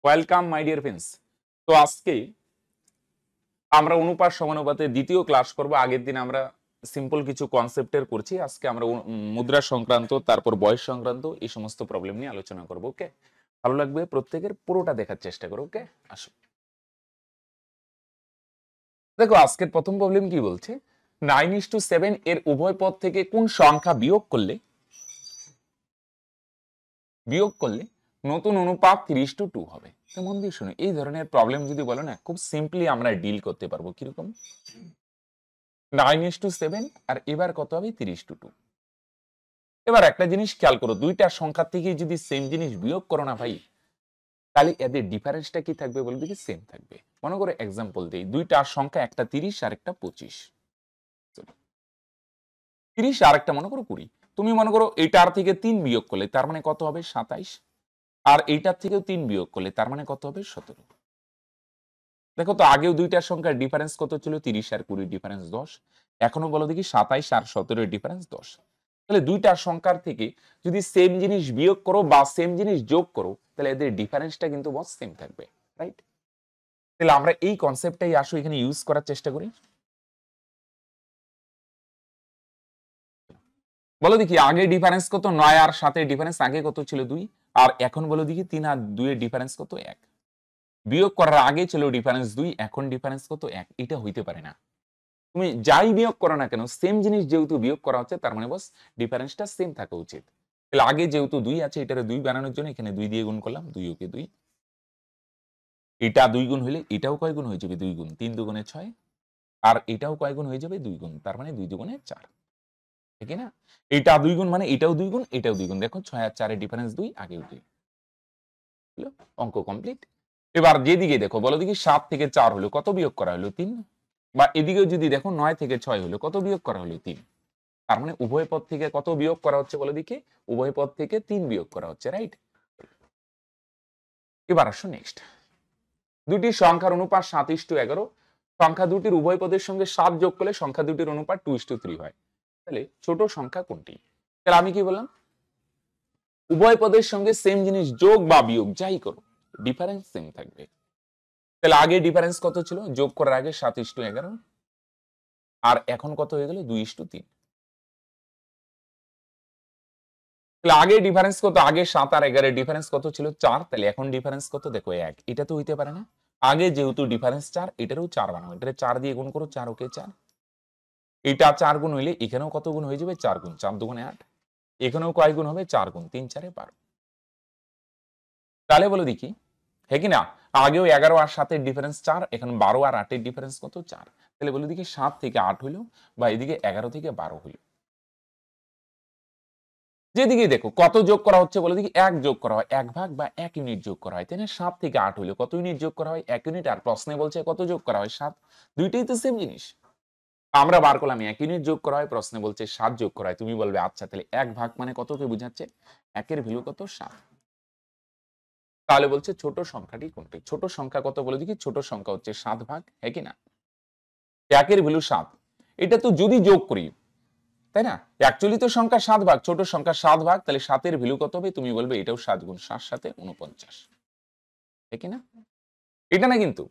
Welcome my dear friends. তো আজকে আমরা অনুপাত সমানুপাতের দ্বিতীয় ক্লাস করব। আগের দিন আমরা সিম্পল কিছু কনসেপ্টের করছি, আজকে আমরা মুদ্রা সংক্রান্ত, তারপর বয়স সংক্রান্ত এই সমস্ত প্রবলেম নিয়ে আলোচনা করব। ওকে, ভালো লাগবে প্রত্যেকের, পুরোটা দেখার চেষ্টা করো। ওকে, আসো। দেখো আজকের প্রথম প্রবলেম কি বলছে, 9:7 এর উভয় পদ থেকে কোন সংখ্যা বিয়োগ করলে নতুন অনুপাত 3:2 হবে। তো মন দিয়ে শুনে, এই ধরনের প্রবলেম যদি বলো না, খুব সিম্পলি আমরা ডিল করতে পারবো। কিরকম, 9:7 আর এবার কত হবে 3:2। এবার একটা জিনিস খেয়াল করো, দুইটা সংখ্যা থেকে যদি সেম জিনিস বিয়োগ করো না ভাই, তাহলে এদের ডিফারেন্সটা কি থাকবে বলবে কি, সেম থাকবে। মনে করো এক্সাম্পল দেই, দুইটা সংখ্যা, একটা 30 আর একটা 25, 30 আর একটা মনে করো 20। তুমি মনে করো এইটার থেকে 3 বিয়োগ করলে তার মানে কত হবে 27, আর এইটার থেকেও 3 বিয়োগ করলে তার মানে কত হবে 17। দেখো তো আগেও দুইটার সংখ্যার ডিফারেন্স কত ছিল, 30 আর 20 ডিফারেন্স 10। এখনো বলো দেখি 27 আর 17 ডিফারেন্স 10। তাহলে দুইটার সংখ্যার থেকে যদি সেম জিনিস বিয়োগ করো বা সেম জিনিস যোগ করো, তাহলে এদের ডিফারেন্সটা কিন্তু বস সেম থাকবে, রাইট? তাহলে আমরা এই কনসেপ্টটাই আসো এখানে ইউজ করার চেষ্টা করি। বলো দেখি আগে ডিফারেন্স কত, 9 আর 7 এর ডিফারেন্স আগে কত ছিল 2, আর এখন বলো দেখি 3 আর 2 এর ডিফারেন্স কত 1। বিয়োগ করার আগে ছিল ডিফারেন্স 2, এখন ডিফারেন্স কত 1। এটা হইতে পারে না। তুমি যাই বিয়োগ করো না কেন, সেম জিনিস যেহেতু বিয়োগ করা হচ্ছে, তার মানে বস ডিফারেন্সটা সেম থাকা উচিত। তাহলে আগে যেহেতু 2 আছে, এটারে 2 বানানোর জন্য এখানে 2 দিয়ে গুণ করলাম, 2 ওকে 2। এটা 2 গুণ হলে এটাও কয় গুণ হয়ে যাবে, 2 গুণ, 3 দুগুণে 6, আর এটাও কয় গুণ হয়ে যাবে 2 গুণ, তার মানে 2 দুগুণে 4, ঠিক না? এটা 2 গুণ মানে এটাও 2 গুণ, এটাও 2 গুণ। দেখো 6 আর 4 এর ডিফারেন্স 2, আগেও 2। অঙ্ক কমপ্লিট। এবার যেদিকে দেখো, বলো দেখি 7 থেকে 4 হলো কত, বিয়োগ করা হলো 3। বা এদিকেও যদি দেখো 9 থেকে 6 হলো কত, বিয়োগ করা হলো 3। তার মানে উভয় পদ থেকে কত বিয়োগ করা হচ্ছে বলে দিকে, উভয় পদ থেকে 3 বিয়োগ করা হচ্ছে, রাইট? এবার আসো নেক্সট, দুটি সংখ্যার অনুপাত 7:11। সংখ্যা দুটির উভয় পদের সঙ্গে 7 যোগ করলে সংখ্যা দুটির অনুপাত 2:3 হয়। তাহলে ছোট সংখ্যা কোনটি? তাহলে আমি কি বললাম, উভয় পদের সঙ্গে সেম জিনিস যোগ বা বিয়োগ যাই করো, ডিফারেন্স সেম থাকবে। তাহলে আগে ডিফারেন্স কত ছিল, যোগ করার আগে 7:11, আর এখন কত হয়ে গেল 2:3। তাহলে আগে ডিফারেন্স কত, আগে 7 আর 11 এর ডিফারেন্স কত ছিল 4, তাহলে এখন ডিফারেন্স কত দেখো 1। এটা তো হইতে পারে না। আগে যেহেতু ডিফারেন্স 4, এটারও 4 বানাবো, এটারে 4 দিয়ে গুণ করো, 4 ওকে 4। এটা 4 গুণ হইলে এখানেও কত গুণ হয়ে যাবে, 4 গুণ, 4 দুগুণে 8। এখানেও কয় গুণ হবে, 4 গুণ, 3 4 12। তাহলে বলো দেখি, হ্যাঁ কি না? আগেও 11 আর 7 এর ডিফারেন্স 4, এখন 12 আর 8 এর ডিফারেন্স কত 4। তাহলে বলো দেখি 7 থেকে 8 হইলো, বা এদিকে 11 থেকে 12 হইলো। যেদিকে দেখো কত যোগ করা হচ্ছে, বলে দেখি 1 যোগ করা হয়, 1 ভাগ বা 1 ইউনিট যোগ করা হয়, তাই না? 7 থেকে 8 হইলো কত ইউনিট যোগ করা হয়, 1 ইউনিট। আর প্রশ্নে বলছে কত যোগ করা হয়, 7। দুইটাই তো সেম জিনিস। আমরা বার করলাম 1 ইউনিট যোগ করা হয়, প্রশ্নে বলছে 7 যোগ করা হয়। তুমি বলবে আচ্ছা, তাহলে 1 ভাগ মানে কতকে বোঝাচ্ছে, 1 এর ভ্যালু কত 7। তাহলে বলছে ছোট সংখ্যাটি কোনটি? ছোট সংখ্যা কত বলে দেখি, ছোট সংখ্যা হচ্ছে 7 ভাগ, হ্যাঁ কি না? 1 এর ভ্যালু 7, এটা তো যদি যোগ করি, তাই না? অ্যাকচুয়ালি তো সংখ্যা 7 ভাগ, ছোট সংখ্যা 7 ভাগ, তাহলে 7 এর ভ্যালু কত হবে? তুমি বলবে এটাও 7 গুণ 7 7 49, ঠিক না? এটা না কিন্তু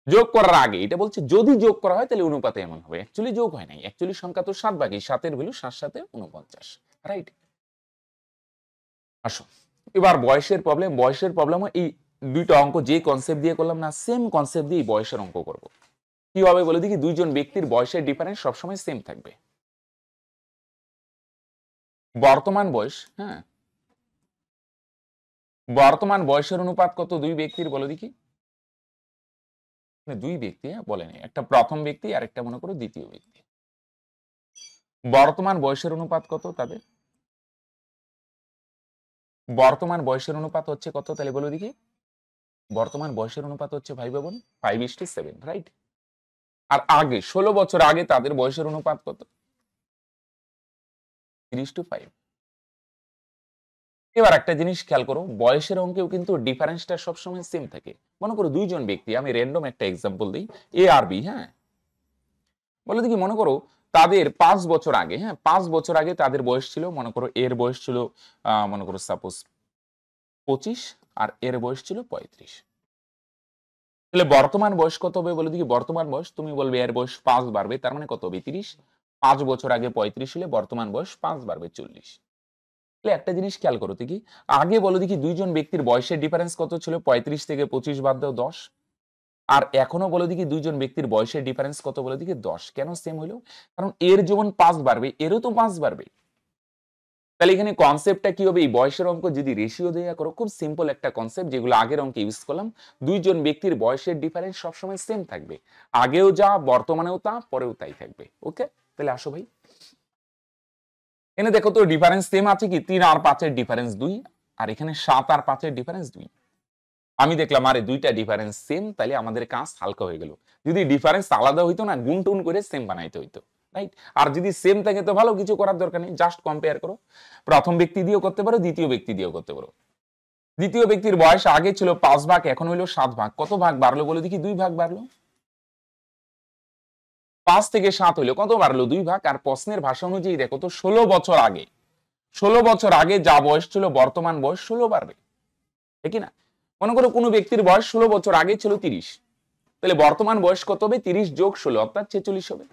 যোগ করার আগে, এটা বলছে যদি যোগ করা হয় তাহলে অনুপাতে এমন হবে। অ্যাকচুয়ালি যোগ হয় নাই, অ্যাকচুয়ালি সংখ্যা তো 7 ভাগই, 7 এর ভ্যালু 7 7 49, রাইট? আসো এবার বয়সের প্রবলেম। বয়সের প্রবলেমও এই দুইটা অঙ্ক যে কনসেপ্ট দিয়ে করলাম না, সেম কনসেপ্ট দিয়ে বয়সের অঙ্ক করব। কি হবে বলে দেখি, দুইজন ব্যক্তির বয়সের ডিফারেন্স সবসময় সেম থাকবে। বর্তমান বয়স, হ্যাঁ, বর্তমান বয়সের অনুপাত কত দুই ব্যক্তির বলে দেখি। দুই ব্যক্তি, হ্যাঁ বলেন, একটা প্রথম ব্যক্তি আর একটা মনে করো দ্বিতীয় ব্যক্তি। বর্তমান বয়সের অনুপাত কত তাদের? বর্তমান বয়সের অনুপাত হচ্ছে কত তাহলে বলো দেখি। বর্তমান বয়সের অনুপাত হচ্ছে ভাই বোন 5:7, রাইট? আর আগে 16 বছর আগে তাদের বয়সের অনুপাত কত? 3:5। এবার একটা জিনিস খেয়াল করো, বয়সের অঙ্কেও কিন্তু ডিফারেন্সটা সবসময় সেম থাকে। মনে করো দুইজন ব্যক্তি, আমি র্যান্ডম একটা এক্সাম্পল দিই, এ আর বি, হ্যাঁ। বলে দেখি মনে করো তাদের 5 বছর আগে, হ্যাঁ 5 বছর আগে তাদের বয়স ছিল, মনে করো এর বয়স ছিল মনে করো সাপোজ 25, আর এর বয়স ছিল 35। তাহলে বর্তমান বয়স কত হবে বলে দেখি? বর্তমান বয়স তুমি বলবে এর বয়স 5 বাড়বে, তার মানে কত হবে? 30। 5 বছর আগে 35 হলে বর্তমান বয়স 5 বাড়বে 40। তাহলে একটা জিনিস খেয়াল করো দেখি, আগে বলো দেখি দুইজন ব্যক্তির বয়সের ডিফারেন্স কত ছিল? 35 থেকে 25 বাদ দাও 10। আর এখনো বলো দেখি দুইজন ব্যক্তির বয়সের ডিফারেন্স কত? বলে দেখি 10। কেন সেম হলো? কারণ এর যেমন 5 বাড়বে এরও তো 5 বাড়বে। তাহলে এখানে কনসেপ্টটা কি হবে? এই বয়সের অঙ্ক যদি রেশিও দেয়া করো, খুব সিম্পল একটা কনসেপ্ট যেগুলো আগের অঙ্কে ইউজ করলাম, দুইজন ব্যক্তির বয়সের ডিফারেন্স সবসময় সেম থাকবে। আগেও যা, বর্তমানেও তা, পরেও তাই থাকবে। ওকে, তাহলে আসো ভাই, এখানে দেখো তো ডিফারেন্স সেম আছে কি? 3 আর 5 এর ডিফারেন্স 2, আর এখানে 7 আর 5 এর ডিফারেন্স 2। আমি দেখলাম আরে দুইটা ডিফারেন্স সেম, তাহলে আমাদের কাজ হালকা হয়ে গেল। যদি ডিফারেন্স আলাদা হইতো না, গুণ টুন করে সেম বানাইতে হইতো, রাইট? আর যদি সেম থাকে তো ভালো, কিছু করার দরকার নেই, জাস্ট কম্পেয়ার করো। প্রথম ব্যক্তি দিয়েও করতে পারো, দ্বিতীয় ব্যক্তি দিয়েও করতে পারো। দ্বিতীয় ব্যক্তির বয়স আগে ছিল 5 ভাগ, এখন হইলো 7 ভাগ। কত ভাগ বাড়লো বলে দেখি? 2 ভাগ বাড়লো। 5 থেকে 7 হইলো কত বাড়লো? 2 ভাগ। আর প্রশ্নের ভাষা অনুযায়ী দেখো তো 16 বছর আগে, 16 বছর আগে যা বয়স ছিল বর্তমান বয়স 16 বাড়বে, ঠিক না? মনে করো কোনো ব্যক্তির বয়স 16 বছর আগে ছিল 30, তাহলে বর্তমান বয়স কত হবে? 30 যোগ 16 অর্থাৎ 46 হবে।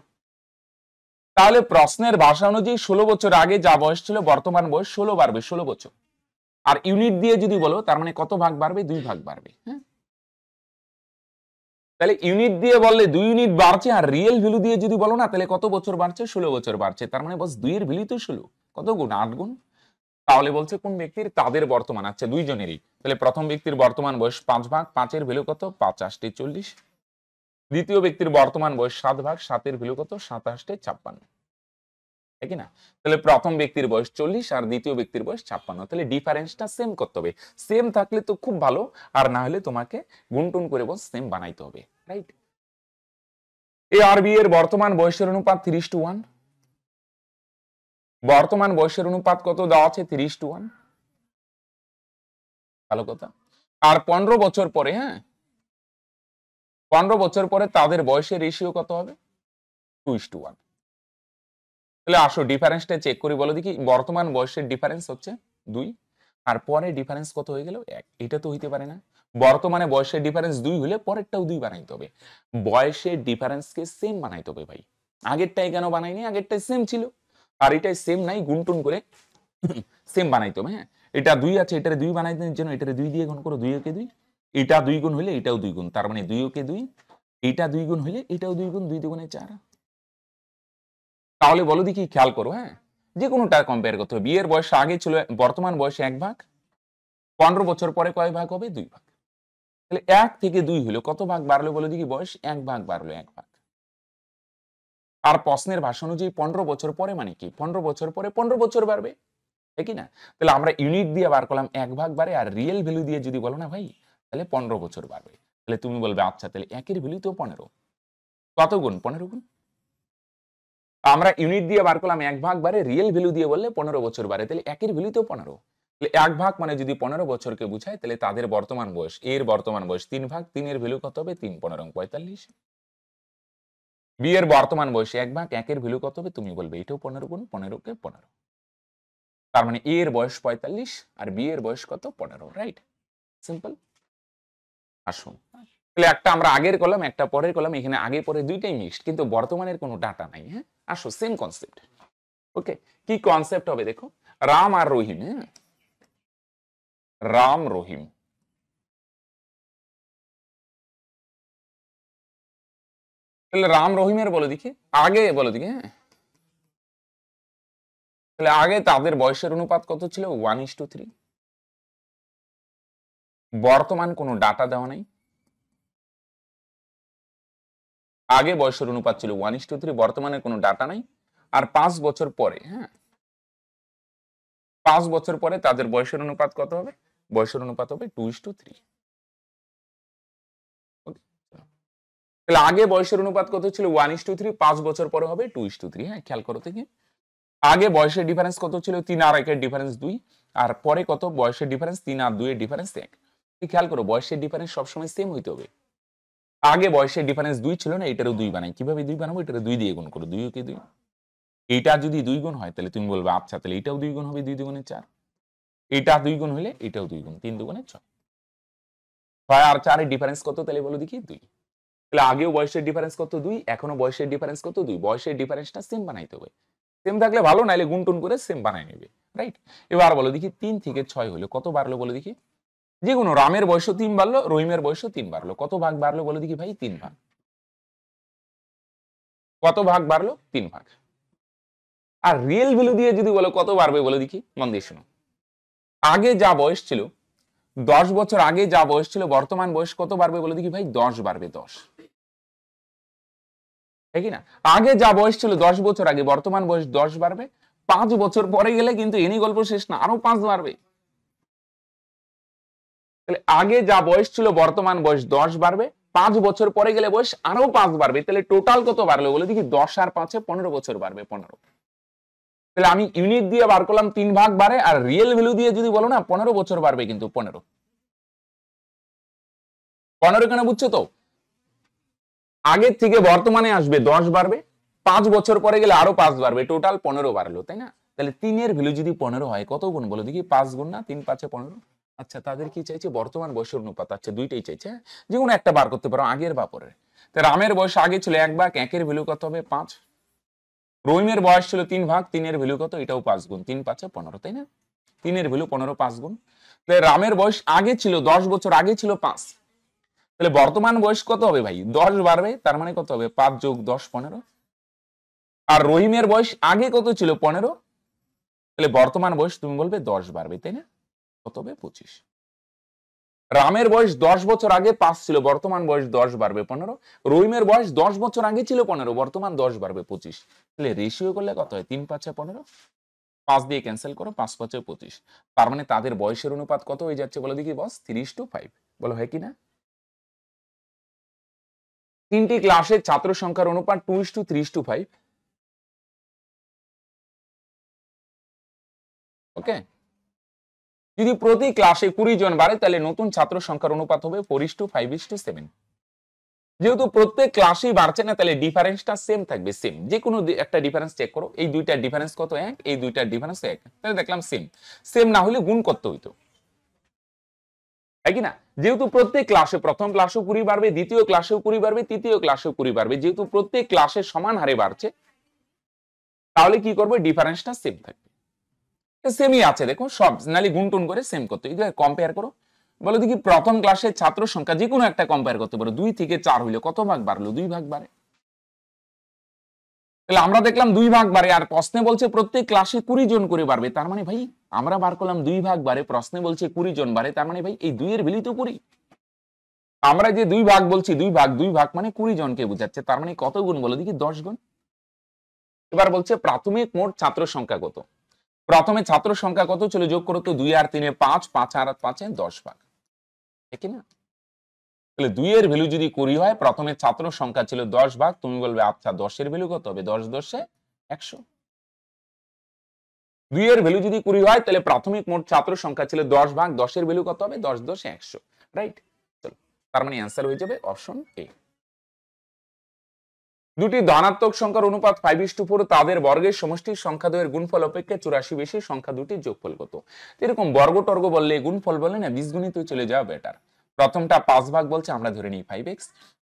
তাহলে প্রশ্নের ভাষা অনুযায়ী 16 বছর আগে যা বয়স ছিল বর্তমান বয়স 16 বাড়বে, 16 বছর। আর ইউনিট দিয়ে যদি বলো তার মানে কত ভাগ বাড়বে? 2 ভাগ বাড়বে। হ্যাঁ, তাহলে ইউনিট দিয়ে বললে 2 ইউনিট বাড়ছে, আর রিয়েল ভ্যালু দিয়ে যদি বলো না তাহলে কত বছর বাড়ছে? 16 বছর বাড়ছে। তার মানে বস 2 এর ভ্যালু তো 16, কত গুণ? 8 গুণ। তাহলে বলছে কোন ব্যক্তির? তাদের বর্তমান, আচ্ছা দুইজনেরই। তাহলে প্রথম ব্যক্তির বর্তমান বয়স 5 ভাগ, 5 এর ভ্যালু কত? 5 8 40। দ্বিতীয় ব্যক্তির বর্তমান বয়স 7 ভাগ, 7 এর ভ্যালু কত? 7 8 56, ঠিক না? তাহলে প্রথম ব্যক্তির বয়স 40 আর দ্বিতীয় ব্যক্তির বয়স 56। তাহলে ডিফারেন্সটা সেম করতে হবে। সেম থাকলে তো খুব ভালো, আর না হলে তোমাকে গুণটুন করে বস সেম বানাইতে হবে, রাইট? এ আর বি এর বর্তমান বয়সের অনুপাত 3:1। বর্তমান বয়সের অনুপাত কত দেওয়া আছে? 3:1। ভালো কথা। আর 15 বছর পরে, হ্যাঁ 15 বছর পরে তাদের বয়সের রেশিও কত হবে? 2:1। তাহলে আসো ডিফারেন্সটা চেক করি, বলো দেখি। বর্তমান বয়সের ডিফারেন্স হচ্ছে 2, আর পরে ডিফারেন্স কত হয়ে গেল? 1। এটা তো হইতে পারে না। বর্তমানে বয়সের ডিফারেন্স 2 হলে পরেরটাও 2 বানাইতে হবে। বয়সের ডিফারেন্সকে সেম বানাইতে হবে ভাই। আগেরটাই কেন বানাইনি? আগেরটাই সেম ছিল, আর এটাই সেম নাই, গুণটুন করে সেম বানাইতে হবে। হ্যাঁ, এটা 2 আছে, এটারে 2 বানাইতে জন্য এটারে 2 দিয়ে গুণ করো, 2 কে 2। এটা 2 গুণ হলে এটাও 2 গুণ, তার মানে 2 কে 2। এটা 2 গুণ হলে এটাও 2 গুণ, 2 দুগুণে 4। তাহলে বলো দেখি, খেয়াল করো, হ্যাঁ যে কোনোটা কম্পেয়ার করতে হবে। বিয়ের বয়স আগে ছিল, বর্তমান বয়স 1 ভাগ, 15 বছর পরে কয় ভাগ হবে? 2 ভাগ। তাহলে 1 থেকে 2 হলো কত ভাগ বাড়লো বলো দেখি? বয়স 1 ভাগ বাড়লো, 1 ভাগ। আর প্রশ্নের ভাষা অনুযায়ী 15 বছর পরে মানে কি? 15 বছর পরে 15 বছর বাড়বে, ঠিক না? তাহলে আমরা ইউনিট দিয়ে বার করলাম 1 ভাগ বাড়ে, আর রিয়েল ভ্যালু দিয়ে যদি বলো না ভাই তাহলে 15 বছর বাড়বে। তাহলে তুমি বলবে আচ্ছা তাহলে 1 এর ভ্যালু তো 15, কত গুণ? 15 গুণ। আমরা ইউনিট দিয়ে বার করলাম 1 ভাগ বাড়ে, রিয়েল ভ্যালু দিয়ে বললে 15 বছর বাড়ে, তাহলে 1 এর ভ্যালু তো 15। তাহলে 1 ভাগ মানে যদি 15 বছরকে বুঝায়, তাহলে তাদের বর্তমান বয়স, এর বর্তমান বয়স 3 ভাগ, 3 এর ভ্যালু কত হবে? 3 15 45। বি এর বর্তমান বয়স 1 ভাগ, 1 এর ভ্যালু কত হবে? তুমি বলবে এটাও 15 গুণ, 15 কে 15। তার মানে এ এর বয়স 45 আর বি এর বয়স কত? 15, রাইট? সিম্পল। আসুন, তাহলে একটা আমরা আগের কলাম, একটা পরের কলাম, এখানে আগে পরে দুইটাই মিক্সড, কিন্তু বর্তমানের কোনো ডাটা নাই। হ্যাঁ, আসো সেম কনসেপ্ট। ওকে, কি কনসেপ্ট হবে দেখো? রাম আর রহিম, হ্যাঁ রাম রহিম। তাহলে রাম রহিমের বলো দেখি, আগে বলো দেখি। হ্যাঁ, তাহলে আগে তাদের বয়সের অনুপাত কত ছিল? 1:3। বর্তমান কোনো ডাটা দেওয়া নাই, আগে বয়সের অনুপাত ছিল 1:3, বর্তমানে কোনো ডাটা নাই। আর 5 বছর পরে, হ্যাঁ 5 বছর পরে তাদের বয়সের অনুপাত কত হবে? বয়সের অনুপাত হবে 2:3। তাহলে আগে বয়সের অনুপাত কত ছিল? 1:3, 5 বছর পরে হবে 2:3। হ্যাঁ, খেয়াল করো দেখি, আগে বয়সের ডিফারেন্স কত ছিল? 3 আর 1 এর ডিফারেন্স 2, আর পরে কত বয়সের ডিফারেন্স? 3 আর 2 এর ডিফারেন্স 1। খেয়াল করো, বয়সের ডিফারেন্স সবসময় সেম হইতে হবে। আগে বয়সের ডিফারেন্স 2 ছিল না, এটারও 2 বানাই। কিভাবে 2 বানাবো? এটারও 2 দিয়ে গুণ করো, 2 কে 2। এটা যদি 2 গুণ হয় তাহলে তুমি বলবে আচ্ছা তাহলে এটাও 2 গুণ হবে, 2 দুগুণে 4। এটা 2 গুণ হলে এটাও 2 গুণ, 3 দুগুণে 6। 6 আর 4 এর ডিফারেন্স কত তাহলে বলো দেখি 2। তাহলে আগেও বয়সের ডিফারেন্স কত 2, এখনো বয়সের ডিফারেন্স কত 2। বয়সের ডিফারেন্সটা সেম বানাইতে হবে, সেম থাকলে ভালো, নাইলে গুণ টুন করে সেম বানাই নেবে, রাইট। এবার বলো দেখি 3 থেকে 6 হলো কত বাড়লো বলো দেখি। যে কোনো রামের বয়সও 3 বাড়লো, রহিমের বয়সও 3 বাড়লো, কত ভাগ বাড়লো বলো দেখি ভাই 3 ভাগ। কত ভাগ বাড়লো 3 ভাগ। আর রিয়েল ভ্যালু দিয়ে যদি বলো কত বাড়বে বলো দেখি, মন দিয়ে শোনো। আগে যা বয়স ছিল 10 বছর আগে যা বয়স ছিল, বর্তমান বয়স কত বাড়বে বলো দেখি ভাই 10 বাড়বে, 10, ঠিক না। আগে যা বয়স ছিল 10 বছর আগে, বর্তমান বয়স 10 বাড়বে। 5 বছর পরে গেলে কিন্তু এনি গল্প শেষ না, আরো 5 বাড়বে। তাহলে আগে যা বয়স ছিল বর্তমান বয়স 10 বাড়বে, 5 বছর পরে গেলে বয়স আরো 5 বাড়বে। তাহলে টোটাল কত বাড়লো বলে দেখি, 10 আর 5 15 বছর বাড়বে, 15। তাহলে আমি ইউনিট দিয়ে বার করলাম 3 ভাগ বাড়ে, আর রিয়েল ভ্যালু দিয়ে যদি বলো না 15 বছর বাড়বে, কিন্তু 15 কেন বুঝছো তো। আগের থেকে বর্তমানে আসবে 10 বাড়বে, 5 বছর পরে গেলে আরো 5 বাড়বে, টোটাল 15 বাড়লো, তাই না। তাহলে 3 এর ভ্যালু যদি 15 হয় কত গুণ বলো দেখি, 5 গুণ না, 3 5 15। আচ্ছা, তাদের কি চাইছে, বর্তমান বয়সের অনুপাত। আচ্ছা, দুইটাই চাইছে, যে কোনো একটা বার করতে পারো, আগের বা পরের। তো রামের বয়স আগে ছিল 1 ভাগ, 1 এর ভ্যালু কত হবে 5। রহিমের বয়স ছিল 3 ভাগ, 3 এর ভ্যালু কত, এটাও 5 গুণ, 3 5 15, তাই না। 3 এর ভ্যালু 15, 5 গুণ। তাহলে রামের বয়স আগে ছিল 10 বছর আগে ছিল 5, তাহলে বর্তমান বয়স কত হবে ভাই 10 বাড়বে, তার মানে কত হবে 5 যোগ 10 15। আর রহিমের বয়স আগে কত ছিল 15, তাহলে বর্তমান বয়স তুমি বলবে 10 বাড়বে, তাই না, কত হবে 25। রামের বয়স 10 বছর আগে 5 ছিল, বর্তমান বয়স 10 বাড়বে 15। রহিমের বয়স 10 বছর আগে ছিল 15, বর্তমান 10 বাড়বে 25। তাহলে রেশিও করলে কত হয় 3 5 15, 5 দিয়ে ক্যান্সেল করো, 5 5 25। তার মানে তাদের বয়সের অনুপাত কত হয়ে যাচ্ছে বলো দেখি বস, 3:5। বলো হয় কি না। তিনটি ক্লাসের ছাত্র সংখ্যার অনুপাত 2:3:5। ওকে, যদি প্রতি ক্লাসে 20 জন বাড়ে তাহলে নতুন ছাত্র সংখ্যার অনুপাত হবে 4:5:7। যেহেতু প্রত্যেক ক্লাসেই বাড়ছে না, তাহলে ডিফারেন্সটা সেম থাকবে, সেম। যে কোনো একটা ডিফারেন্স চেক করো, এই দুইটার ডিফারেন্স কত 1, এই দুইটার ডিফারেন্স 1, তাহলে দেখলাম সেম। সেম না হলে গুণ করতে হইতো, তাই কি না। যেহেতু প্রত্যেক ক্লাসে, প্রথম ক্লাসেও 20 বাড়বে, দ্বিতীয় ক্লাসেও 20 বাড়বে, তৃতীয় ক্লাসেও 20 বাড়বে, যেহেতু প্রত্যেক ক্লাসে সমান হারে বাড়ছে, তাহলে কি করবো, ডিফারেন্সটা সেম থাকবে। সেমই আছে দেখো, সব নালি গুণ টুন করে সেম করতে, এই কম্পেয়ার করো। বলো দেখি প্রথম ক্লাসের ছাত্র সংখ্যা যে কোনো একটা কম্পেয়ার করতে পারো, 2 থেকে 4 হইলে কত ভাগ বাড়লো, 2 ভাগ বাড়ে। তাহলে আমরা দেখলাম 2 ভাগ বাড়ে, আর প্রশ্নে বলছে প্রত্যেক ক্লাসে 20 জন করে বাড়বে, তার মানে ভাই আমরা বার করলাম 2 ভাগ বাড়ে, প্রশ্নে বলছে 20 জন বাড়ে, তার মানে ভাই এই 2 এর ভ্যালু তো 20। আমরা যে 2 ভাগ বলছি, 2 ভাগ মানে 20 জনকে বোঝাচ্ছে, তার মানে কত গুণ বলো দেখি, 10 গুণ। এবার বলছে প্রাথমিক মোট ছাত্র সংখ্যা কত। প্রথমে ছাত্র সংখ্যা কত ছিল, যোগ করো তো, 2 আর 3 5, 5 আর 5 10 ভাগ, ঠিক না। তাহলে 2 এর ভ্যালু যদি 20 হয়, প্রথমে ছাত্র সংখ্যা ছিল 10 ভাগ, তুমি বলবে আচ্ছা 10 এর ভ্যালু কত হবে, 10 10 100। 2 এর ভ্যালু যদি 20 হয়, তাহলে প্রাথমিক মোট ছাত্র সংখ্যা ছিল 10 ভাগ, 10 এর ভ্যালু কত হবে, 10 10 100, রাইট। চলো, তার মানে অ্যান্সার হয়ে যাবে অপশন এ। দুটি ধনাত্মক সংখ্যার অনুপাত 5:4, তাদের বর্গের সমষ্টির সংখ্যা দ্বয়ের গুণফল অপেক্ষা 84 বেশি, সংখ্যা দুটির যোগফল কত। এরকম বর্গ টর্গ বললে, গুণফল বললে না, বীজগণিত চলে যাওয়া বেটার। প্রথমটা 5 ভাগ বলছে, আমরা ধরে নিই 5x,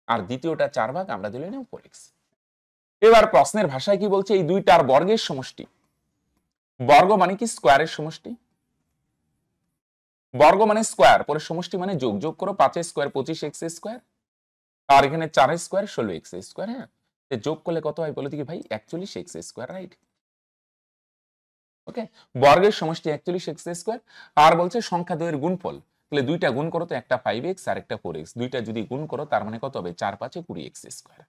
আর দ্বিতীয়টা 4 ভাগ, আমরা ধরে নিই 4x। এবার প্রশ্নের ভাষায় কি বলছে, এই দুইটার বর্গের সমষ্টি। বর্গ মানে কি, স্কোয়ারের সমষ্টি। বর্গ মানে স্কোয়ার, পরে সমষ্টি মানে যোগ। যোগ করো, 5 স্কোয়ার 25x স্কোয়ার, আর এখানে 4 স্কোয়ার 16x স্কোয়ার। হ্যাঁ, যোগ করলে কত হয় বলো দেখি ভাই, 41x স্কোয়ার, রাইট। ওকে, বর্গের সমষ্টি 41x স্কোয়ার, আর বলছে সংখ্যা দ্বয়ের গুণফল। তাহলে দুইটা গুণ করো তো, একটা 5x আর একটা 4x, দুইটা যদি গুণ করো তার মানে কত হবে, 4 5 20x স্কোয়ার,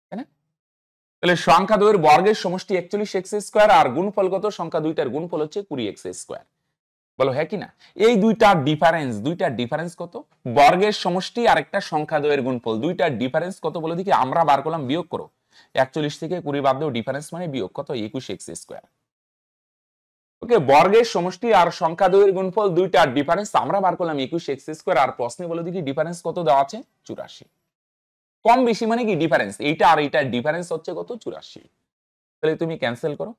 তাই না। তাহলে সংখ্যা দ্বয়ের বর্গের সমষ্টি 41x স্কোয়ার, আর গুণফল কত, সংখ্যা দুইটার গুণফল হচ্ছে 20x স্কোয়ার। বলো হ্যাঁ কি না। এই দুইটার ডিফারেন্স কত, বর্গের সমষ্টি আর একটা সংখ্যা দ্বয়ের গুণফল, দুইটার ডিফারেন্স কত বলে দেখি। আমরা বার করলাম, বিয়োগ করো, 41 থেকে 20 বাদ দাও, ডিফারেন্স মানে বিয়োগ, কত 21x স্কোয়ার। ওকে, বর্গের সমষ্টি আর সংখ্যা দ্বয়ের গুণফল, দুইটার ডিফারেন্স আমরা বার করলাম 21x স্কোয়ার, আর প্রশ্নে বলে দেখি ডিফারেন্স কত দেওয়া আছে, 84। কম বেশি মানে কি ডিফারেন্স, এইটা আর এইটার ডিফারেন্স হচ্ছে কত, 84। তাহলে তুমি ক্যান্সেল করো,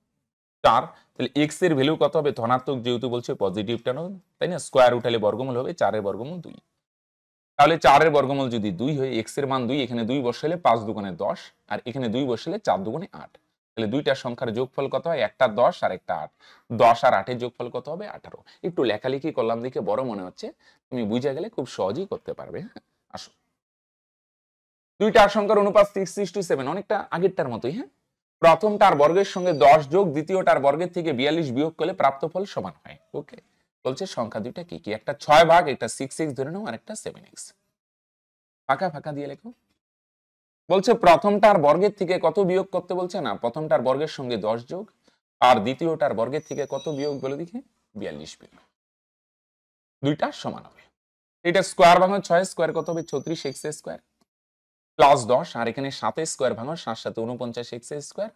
4, তাহলে x এর ভ্যালু কত হবে? ধনাত্মক যেহেতু বলছে পজিটিভ টানো, তাই না? স্কয়ার উঠালে বর্গমূল হবে 4 এর বর্গমূল 2। তাহলে 4 এর বর্গমূল যদি 2 হয়, x এর মান 2, এখানে 2 বসালে 5 দুগুণে 10, আর এখানে 2 বসালে 4 দুগুণে 8। তাহলে দুইটা সংখ্যার যোগফল কত হয়? একটা 10 আর একটা 8। 10 আর 8 এর যোগফল কত হবে? 18। একটু লেখালেখি করলাম দেখে বড় মনে হচ্ছে, তুমি বুঝে গেলে খুব সহজেই করতে পারবে। আসো, দুইটার সংখ্যার অনুপাত 6:7, অনেকটা আগেরটার মতোই। হ্যাঁ, প্রথমটার বর্গের সঙ্গে 10 যোগ দ্বিতীয়টার বর্গের থেকে 42 বিয়োগ করলে প্রাপ্ত ফল সমান হয়। ওকে, বলছে সংখ্যা দুইটা কি কি? একটা 6 ভাগ, একটা 6x ধরে নাও, আর একটা 7x। ফাঁকা ফাঁকা দিয়ে লেখো। বলছে প্রথমটার বর্গের থেকে কত বিয়োগ করতে বলছে না? প্রথমটার বর্গের সঙ্গে 10 যোগ, আর দ্বিতীয়টার বর্গের থেকে কত বিয়োগ বলে দেখি? 42 বিয়োগ। দুইটা সমান হবে। এটা স্কয়ার ভাঙো 6 স্কয়ার কত হবে? 36x স্কয়ার প্লাস 10, আর এখানে 7 স্কয়ার ভাঙো 7 7 49x স্কয়ার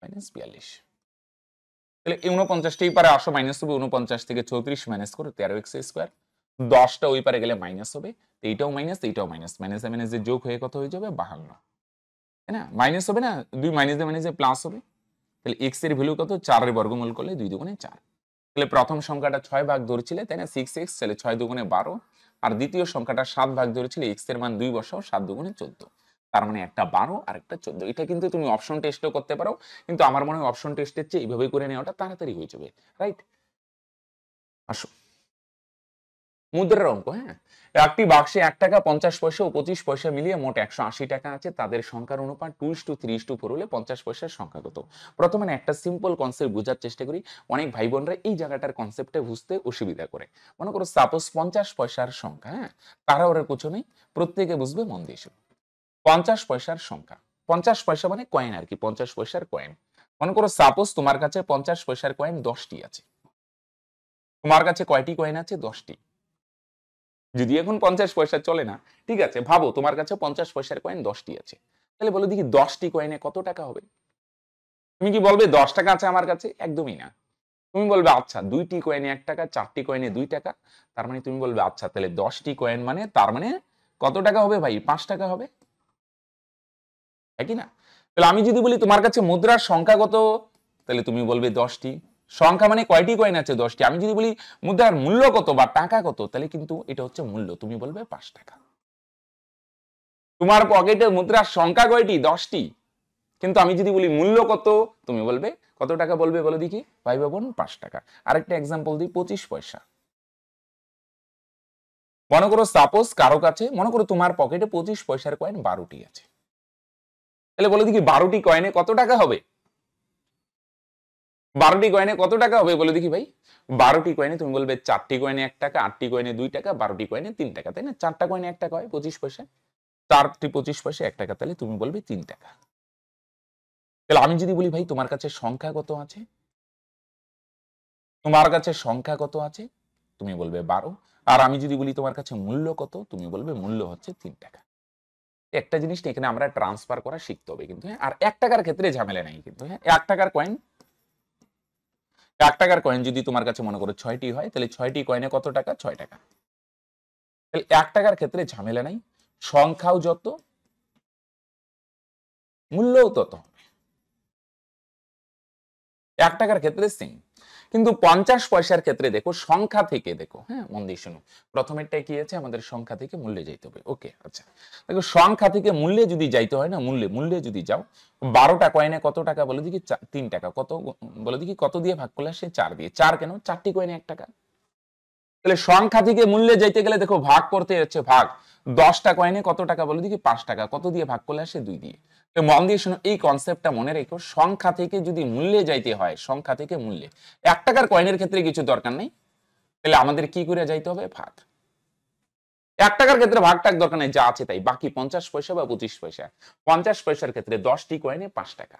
মাইনাস 42। তাহলে এই 49টাই পারে আসো মাইনাস হবে, 49 থেকে 34 মাইনাস করে 13x স্কয়ার। 10টা ওই পারে গেলে মাইনাস হবে, এইটাও মাইনাস, এইটাও মাইনাস, মাইনাসে মাইনাসে যোগ হয়ে কত হয়ে যাবে? 52। তাই না? মাইনাস হবে না, 2 মাইনাসে মাইনাসে প্লাস হবে। তাহলে x এর ভ্যালু কত? 4 এর বর্গমূল করলে 2 দুগুণে 4। তাহলে প্রথম সংখ্যাটা 6 ভাগ ধরেছিলে, তাই না? 6x, তাহলে 6 দুগুণে 12। আর দ্বিতীয় সংখ্যাটা 7 ভাগ ধরেছিলে, x এর মান 2 বসাও, 7 দুগুণে 14। তার মানে একটা 12 আর একটা 14। এটা কিন্তু তুমি অপশন টেস্টও করতে পারো, কিন্তু আমার মনে হয় অপশন টেস্টের চেয়ে এইভাবে করে নেওয়াটা তাড়াতাড়ি হয়ে যাবে। রাইট? আসো, মুদ্রার অঙ্ক। হ্যাঁ, একটি বাক্সে 1 টাকা 50 পয়সা ও 25 পয়সা মিলিয়ে মোট 180 টাকা আছে। তাদের সংখ্যার অনুপাত 2:3:4 হলে 50 পয়সার সংখ্যা কত? প্রথমে একটা সিম্পল কনসেপ্ট বোঝার চেষ্টা করি। অনেক ভাই বোনরা এই জায়গাটার কনসেপ্টে বুঝতে অসুবিধা করে। মনে করো সাপোজ 50 পয়সার সংখ্যা, হ্যাঁ, তারা ওরা কিছু নেই, প্রত্যেকে বুঝবে মন দিয়ে। 50 পয়সার সংখ্যা, 50 পয়সা মানে কয়েন আর কি, 50 পয়সার কয়েন। মনে করো সাপোজ তোমার কাছে 50 পয়সার কয়েন 10টি আছে। তোমার কাছে কয়টি কয়েন আছে? 10টি। যদি এখন 50 পয়সা চলে না, ঠিক আছে, ভাবো তোমার কাছে 50 পয়সার কয়েন 10টি আছে। তাহলে বলো দেখি 10টি কয়েনে কত টাকা হবে? তুমি কি বলবে 10 টাকা আছে আমার কাছে? একদমই না। তুমি বলবে আচ্ছা 2টি কয়েনে 1 টাকা, 4টি কয়েনে 2 টাকা। তার মানে তুমি বলবে আচ্ছা তাহলে 10টি কয়েন মানে তার মানে কত টাকা হবে ভাই? 5 টাকা হবে, একই না? তাহলে আমি যদি বলি তোমার কাছে মুদ্রার সংখ্যা কত, তাহলে তুমি বলবে 10টি। সংখ্যা মানে কয়টি কয়েন আছে? 10টি। আমি যদি বলি মুদ্রার মূল্য কত বা টাকা কত, তাহলে কিন্তু এটা হচ্ছে মূল্য, তুমি বলবে 5 টাকা। তোমার পকেটে মুদ্রার সংখ্যা কয়টি? 10টি। কিন্তু আমি যদি বলি মূল্য কত, তুমি বলবে কত টাকা বলবে বলো দেখি ভাই বোন? 5 টাকা। আরেকটা এক্সাম্পল দিই, 25 পয়সা। মনে করো সাপোজ কারো কাছে, মনে করো তোমার পকেটে 25 পয়সার কয়েন 12টি আছে। তাহলে বলো দেখি 12টি কয়েনে কত টাকা হবে? 12টি কয়েনে কত টাকা হবে বলে দেখি ভাই? 12টি কয়েনে তুমি বলবে 4টি কয়েনে 1 টাকা, 8টি কয়েনে 2 টাকা, 12টি কয়েনে 3 টাকা, তাই না? 4টা কয়েনে 1 টাকা হয় 25 পয়সা, 4টি 25 পয়সা 1 টাকা, তাহলে তুমি বলবে 3 টাকা। তাহলে আমি যদি বলি ভাই তোমার কাছে সংখ্যা কত আছে? তোমার কাছে সংখ্যা কত আছে? তুমি বলবে 12। আর আমি যদি বলি তোমার কাছে মূল্য কত, তুমি বলবে মূল্য হচ্ছে 3 টাকা। একটা জিনিস এখানে আমরা ট্রান্সফার করা শিখতে হবে কিন্তু, হ্যাঁ। আর 1 টাকার ক্ষেত্রে ঝামেলা নাই কিন্তু, হ্যাঁ। 1 টাকার কয়েন, 1 টাকার কয়েন যদি তোমার কাছে মনে করো 6টি হয়, তাহলে 6টি কয়েনে কত টাকা? 6 টাকা। তাহলে 1 টাকার ক্ষেত্রে ঝামেলা নাই, সংখ্যাও যত মূল্যও তত হবে। 1 টাকার ক্ষেত্রে সেম। কিন্তু 50 পয়সার ক্ষেত্রে দেখো সংখ্যা থেকে দেখো, হ্যাঁ, মন দিয়ে শোনো। প্রথমেরটাই কি আছে? আমাদের সংখ্যা থেকে মূল্যে যাইতে হবে। ওকে, আচ্ছা দেখো সংখ্যা থেকে মূল্যে যদি যাইতে হয় না, মূল্যে যদি যাও, 12টা কয়েনে কত টাকা বলে দেখি? 3 টাকা। কত বলে দেখি? কত দিয়ে ভাগ করলে আসে? 4 দিয়ে। 4 কেন? 4টি কয়েনে 1 টাকা। তাহলে সংখ্যা থেকে মূল্যে যাইতে গেলে দেখো ভাগ করতে হচ্ছে ভাগ। 10টা কয়েনে কত টাকা বলে দেখি? 5 টাকা। কত দিয়ে ভাগ করলে আসে? 2 দিয়ে। তো মন দিয়ে শোনো, এই কনসেপ্টটা মনে রেখো, সংখ্যা থেকে যদি মূল্যে যাইতে হয়, সংখ্যা থেকে মূল্যে, 1 টাকার কয়েনের ক্ষেত্রে কিছু দরকার নেই, তাহলে আমাদের কি করে যাইতে হবে? ভাগ। 1 টাকার ক্ষেত্রে ভাগ টাক দরকার নেই, যা আছে তাই। বাকি 50 পয়সা বা 25 পয়সা, 50 পয়সার ক্ষেত্রে 10টি কয়েনে 5 টাকা,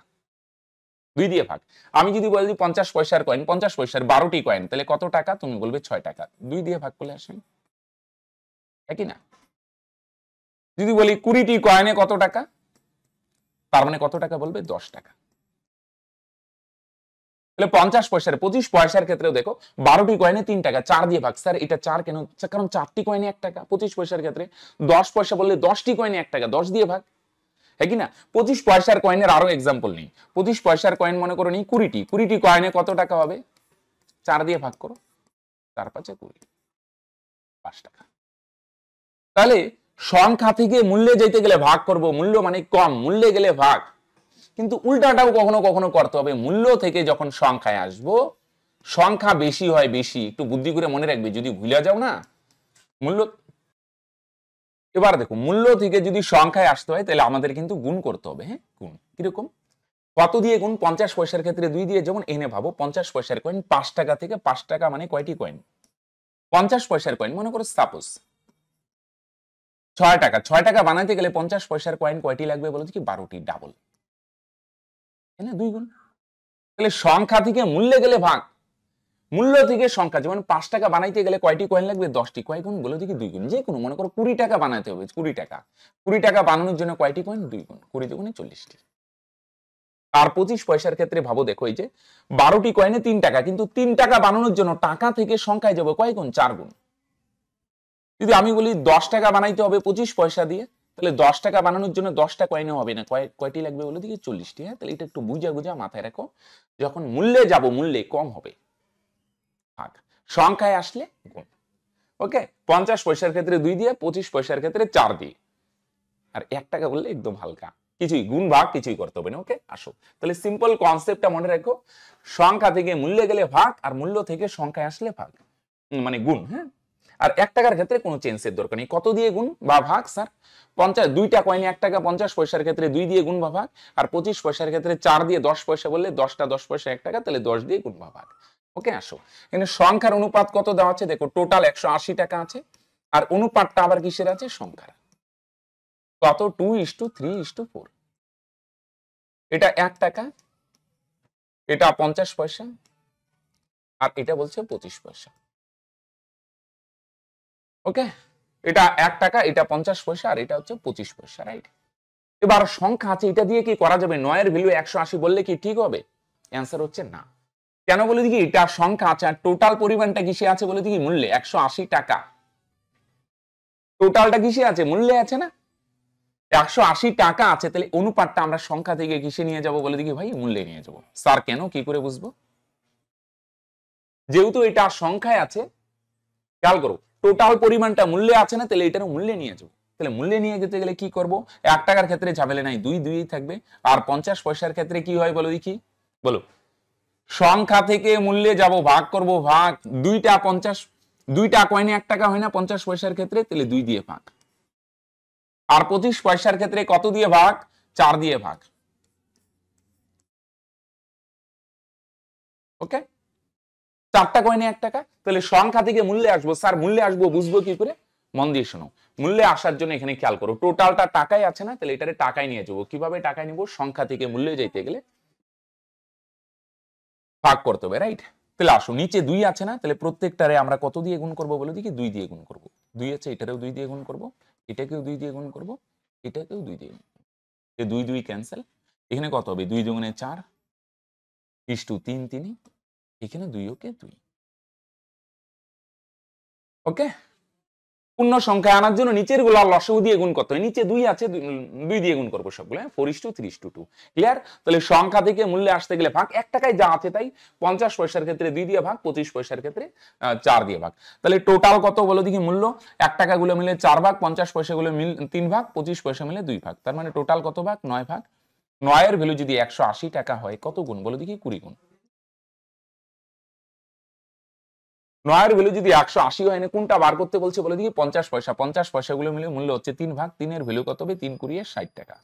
2 দিয়ে ভাগ। আমি যদি বলি 50 পয়সার কয়েন, 50 পয়সার 12টি কয়েন, তাহলে কত টাকা? তুমি বলবে 6 টাকা, 2 দিয়ে ভাগ করলে আসেন, একই না? যদি বলি 20টি কয়েনে কত টাকা, তার মানে কত টাকা বলবে? 10 টাকা। তাহলে 50 পয়সার 25 পয়সার ক্ষেত্রেও দেখো 12টি কয়েনে 3 টাকা, 4 দিয়ে ভাগ। স্যার এটা 4 কেন? কারণ 4টি কয়েনে 1 টাকা। 25 পয়সার ক্ষেত্রে 10 পয়সা বললে 10টি কয়েনে 1 টাকা, 10 দিয়ে ভাগ। হ্যাঁ কি না? 25 পয়সার কয়েনের আরো এক্সাম্পল নেই। 25 পয়সার কয়েন মনে করো নিই 20টি, 20টি কয়েনে কত টাকা হবে? 4 দিয়ে ভাগ করো, 4 5 20, 5 টাকা। তাহলে সংখ্যা থেকে মূল্যে যেতে গেলে ভাগ করব, মূল্য মানে কম, মূল্যে গেলে ভাগ। কিন্তু উল্টাটাও কখনো কখনো করতে হবে, মূল্য থেকে যখন সংখ্যায় আসবো, সংখ্যা বেশি হয় বেশি, একটু বুদ্ধি করে মনে রাখবে, যদি ভুলে যাও না মূল্য। এবার দেখো, মূল্য থেকে যদি সংখ্যায় আসতে হয় তাহলে আমাদের কিন্তু গুণ করতে হবে। হ্যাঁ, গুণ কিরকম? কত দিয়ে গুণ? 50 পয়সার ক্ষেত্রে 2 দিয়ে, যেমন এনে ভাবো 50 পয়সার কয়েন 5 টাকা থেকে, 5 টাকা মানে কয়টি কয়েন? 50 পয়সার কয়েন মনে করো সাপোজ 6 টাকা, 6 টাকা বানাইতে গেলে 50 পয়সার কয়েন কয়টি লাগবে বলো কি? 12টি, ডাবল। তাই না? 2 গুণ। তাহলে সংখ্যা থেকে মূল্যে গেলে ভাগ, মূল্য থেকে সংখ্যা, যেমন 5 টাকা বানাইতে গেলে কয়টি কয়েন লাগবে? 10টি। কয় গুণ বলো দেখি? 2 গুণ। যে কোনো মনে করো 20 টাকা বানাইতে হবে, 20 টাকা, 20 টাকা বানানোর জন্য কয়টি কয়েন? 2 গুণ। 20 দুগুণে 40টি। আর 25 পয়সার ক্ষেত্রে ভাবো, দেখো এই যে 12টি কয়েনে 3 টাকা, কিন্তু 3 টাকা বানানোর জন্য টাকা থেকে সংখ্যায় যাবো কয় গুণ? 4 গুণ। যদি আমি বলি 10 টাকা বানাইতে হবে 25 পয়সা দিয়ে, তাহলে 10 টাকা বানানোর জন্য 10টা কয়েনে হবে না, কয়টি লাগবে বলো দেখি? 40টি। হ্যাঁ, তাহলে এটা একটু বুঝা বুঝা মাথায় রাখো, যখন মূল্যে যাব মূল্যে কম হবে ভাগ, সংখ্যায় আসলে গুণ। ওকে, 50 পয়সার ক্ষেত্রে 2 দিয়ে, 25 পয়সার ক্ষেত্রে 4 দিয়ে, আর 1 টাকা বললে একদম হালকা, কিছুই গুণ ভাগ কিছুই করতে হবে না। ওকে, আসো তাহলে সিম্পল কনসেপ্টটা মনে রাখো, সংখ্যা থেকে মূল্যে গেলে ভাগ, আর মূল্য থেকে সংখ্যায় আসলে ভাগ, মানে গুণ। হ্যাঁ, আর 1 টাকার ক্ষেত্রে কোনো চেঞ্জের দরকার নেই, কত দিয়ে গুণ বা ভাগ? স্যার 50, 2টা কয়েনে 1 টাকা, 50 পয়সার ক্ষেত্রে 2 দিয়ে গুণ বা ভাগ, আর 25 পয়সার ক্ষেত্রে 4 দিয়ে, 10 পয়সা বললে 10টা 10 পয়সা 1 টাকা, তাহলে 10 দিয়ে গুণ বা ভাগ। ওকে, আসো এখানে সংখ্যার অনুপাত কত দেওয়া আছে দেখো, টোটাল 180 টাকা আছে, আর অনুপাতটা আবার কিসের আছে? সংখ্যার। কত? 2:3:4। এটা 1 টাকা, এটা 50 পয়সা, আর এটা বলছে 25 পয়সা। ওকে, এটা 1 টাকা, এটা 50 পয়সা, আর এটা হচ্ছে 25 পয়সা, রাইট? এবার সংখ্যা আছে, এটা দিয়ে কি করা যাবে? 9 এর ভ্যালু 180 বললে কি ঠিক হবে? অ্যান্সার হচ্ছে না। কেন বলে দেখি? এটা সংখ্যা আছে, আর টোটাল পরিমাণটা কিসে আছে বলে দেখি? মূল্যে। 180 টাকা, টোটালটা কিসে আছে? মূল্যে আছে না? 180 টাকা আছে, তাহলে অনুপাতটা আমরা সংখ্যা থেকে কিসে নিয়ে যাব বলে দেখি? ভাই মূল্যে নিয়ে যাব। স্যার কেন? কি করে বুঝবো? যেহেতু এটা সংখ্যায় আছে, খেয়াল করো, টোটাল পরিমাণটা মূল্যে আছে না, তাহলে এটারও মূল্যে নিয়ে যাবো। তাহলে মূল্যে নিয়ে যেতে গেলে কি করব? 1 টাকার ক্ষেত্রে ঝামেলা নাই, 2 2ই থাকবে। আর 50 পয়সার ক্ষেত্রে কি হয় বলো দেখি? বলো, সংখ্যা থেকে মূল্যে যাব, ভাগ করব, ভাগ 2টা 50, 2টা কয়েনে 1 টাকা হয় না 50 পয়সার ক্ষেত্রে, তাহলে 2 দিয়ে ভাগ। আর 25 পয়সার ক্ষেত্রে কত দিয়ে ভাগ? 4 দিয়ে ভাগ। ওকে, 4টা কয়েনে 1 টাকা, তাহলে সংখ্যা থেকে মূল্যে আসবো। স্যার মূল্যে আসবো বুঝবো কি করে? মন দিয়ে শোনো, মূল্যে আসার জন্য এখানে খেয়াল করো, টোটালটা টাকায় আছে না, তাহলে এটারে টাকায় নিয়ে যাবো। কিভাবে টাকায় নিব? সংখ্যা থেকে মূল্যে যেতে গেলে ভাগ করতে হবে, রাইট? তাহলে আসো, নিচে 2 আছে না, তাহলে প্রত্যেকটারে আমরা কত দিয়ে গুণ করবো বলে দেখি? 2 দিয়ে গুণ করবো। 2 আছে, এটারেও 2 দিয়ে গুণ করবো, এটাকেও 2 দিয়ে গুণ করবো, এটাকেও 2 দিয়ে গুণ করবো। 2 2 ক্যান্সেল, এখানে কত হবে? 2 দুগুণে 4 3 3, এখানে 2 ওকে 2। ওকে, পূর্ণ সংখ্যা আনার জন্য নিচের গুলো লসাগু দিয়ে গুণ করতে হয়। নিচে 2 আছে, 2 দিয়ে গুণ করবো সবগুলো। 4:3:2, ক্লিয়ার? তাহলে সংখ্যা থেকে মূল্যে আসতে গেলে ভাগ, 1 টাকায় যা আছে তাই, 50 পয়সার ক্ষেত্রে 2 দিয়ে ভাগ, 25 পয়সার ক্ষেত্রে 4 দিয়ে ভাগ। তাহলে টোটাল কত বলো দেখি? মূল্য 1 টাকা গুলো মিলে 4 ভাগ, 50 পয়সা গুলো মিলে 3 ভাগ, 25 পয়সা মিলে 2 ভাগ। তার মানে টোটাল কত ভাগ? 9 ভাগ। 9 এর ভ্যালু যদি 180 টাকা হয়, কত গুণ বলো দেখি? 20 গুণ। 9 এর ভ্যালু যদি 180 হয় না, কোনটা বার করতে বলছে বলে দেখি? 50 পয়সা। 50 পয়সাগুলো মিলে মূল্য হচ্ছে 3 ভাগ। 3 এর ভ্যালু কত হবে? 3 কুড়ি 60 টাকা।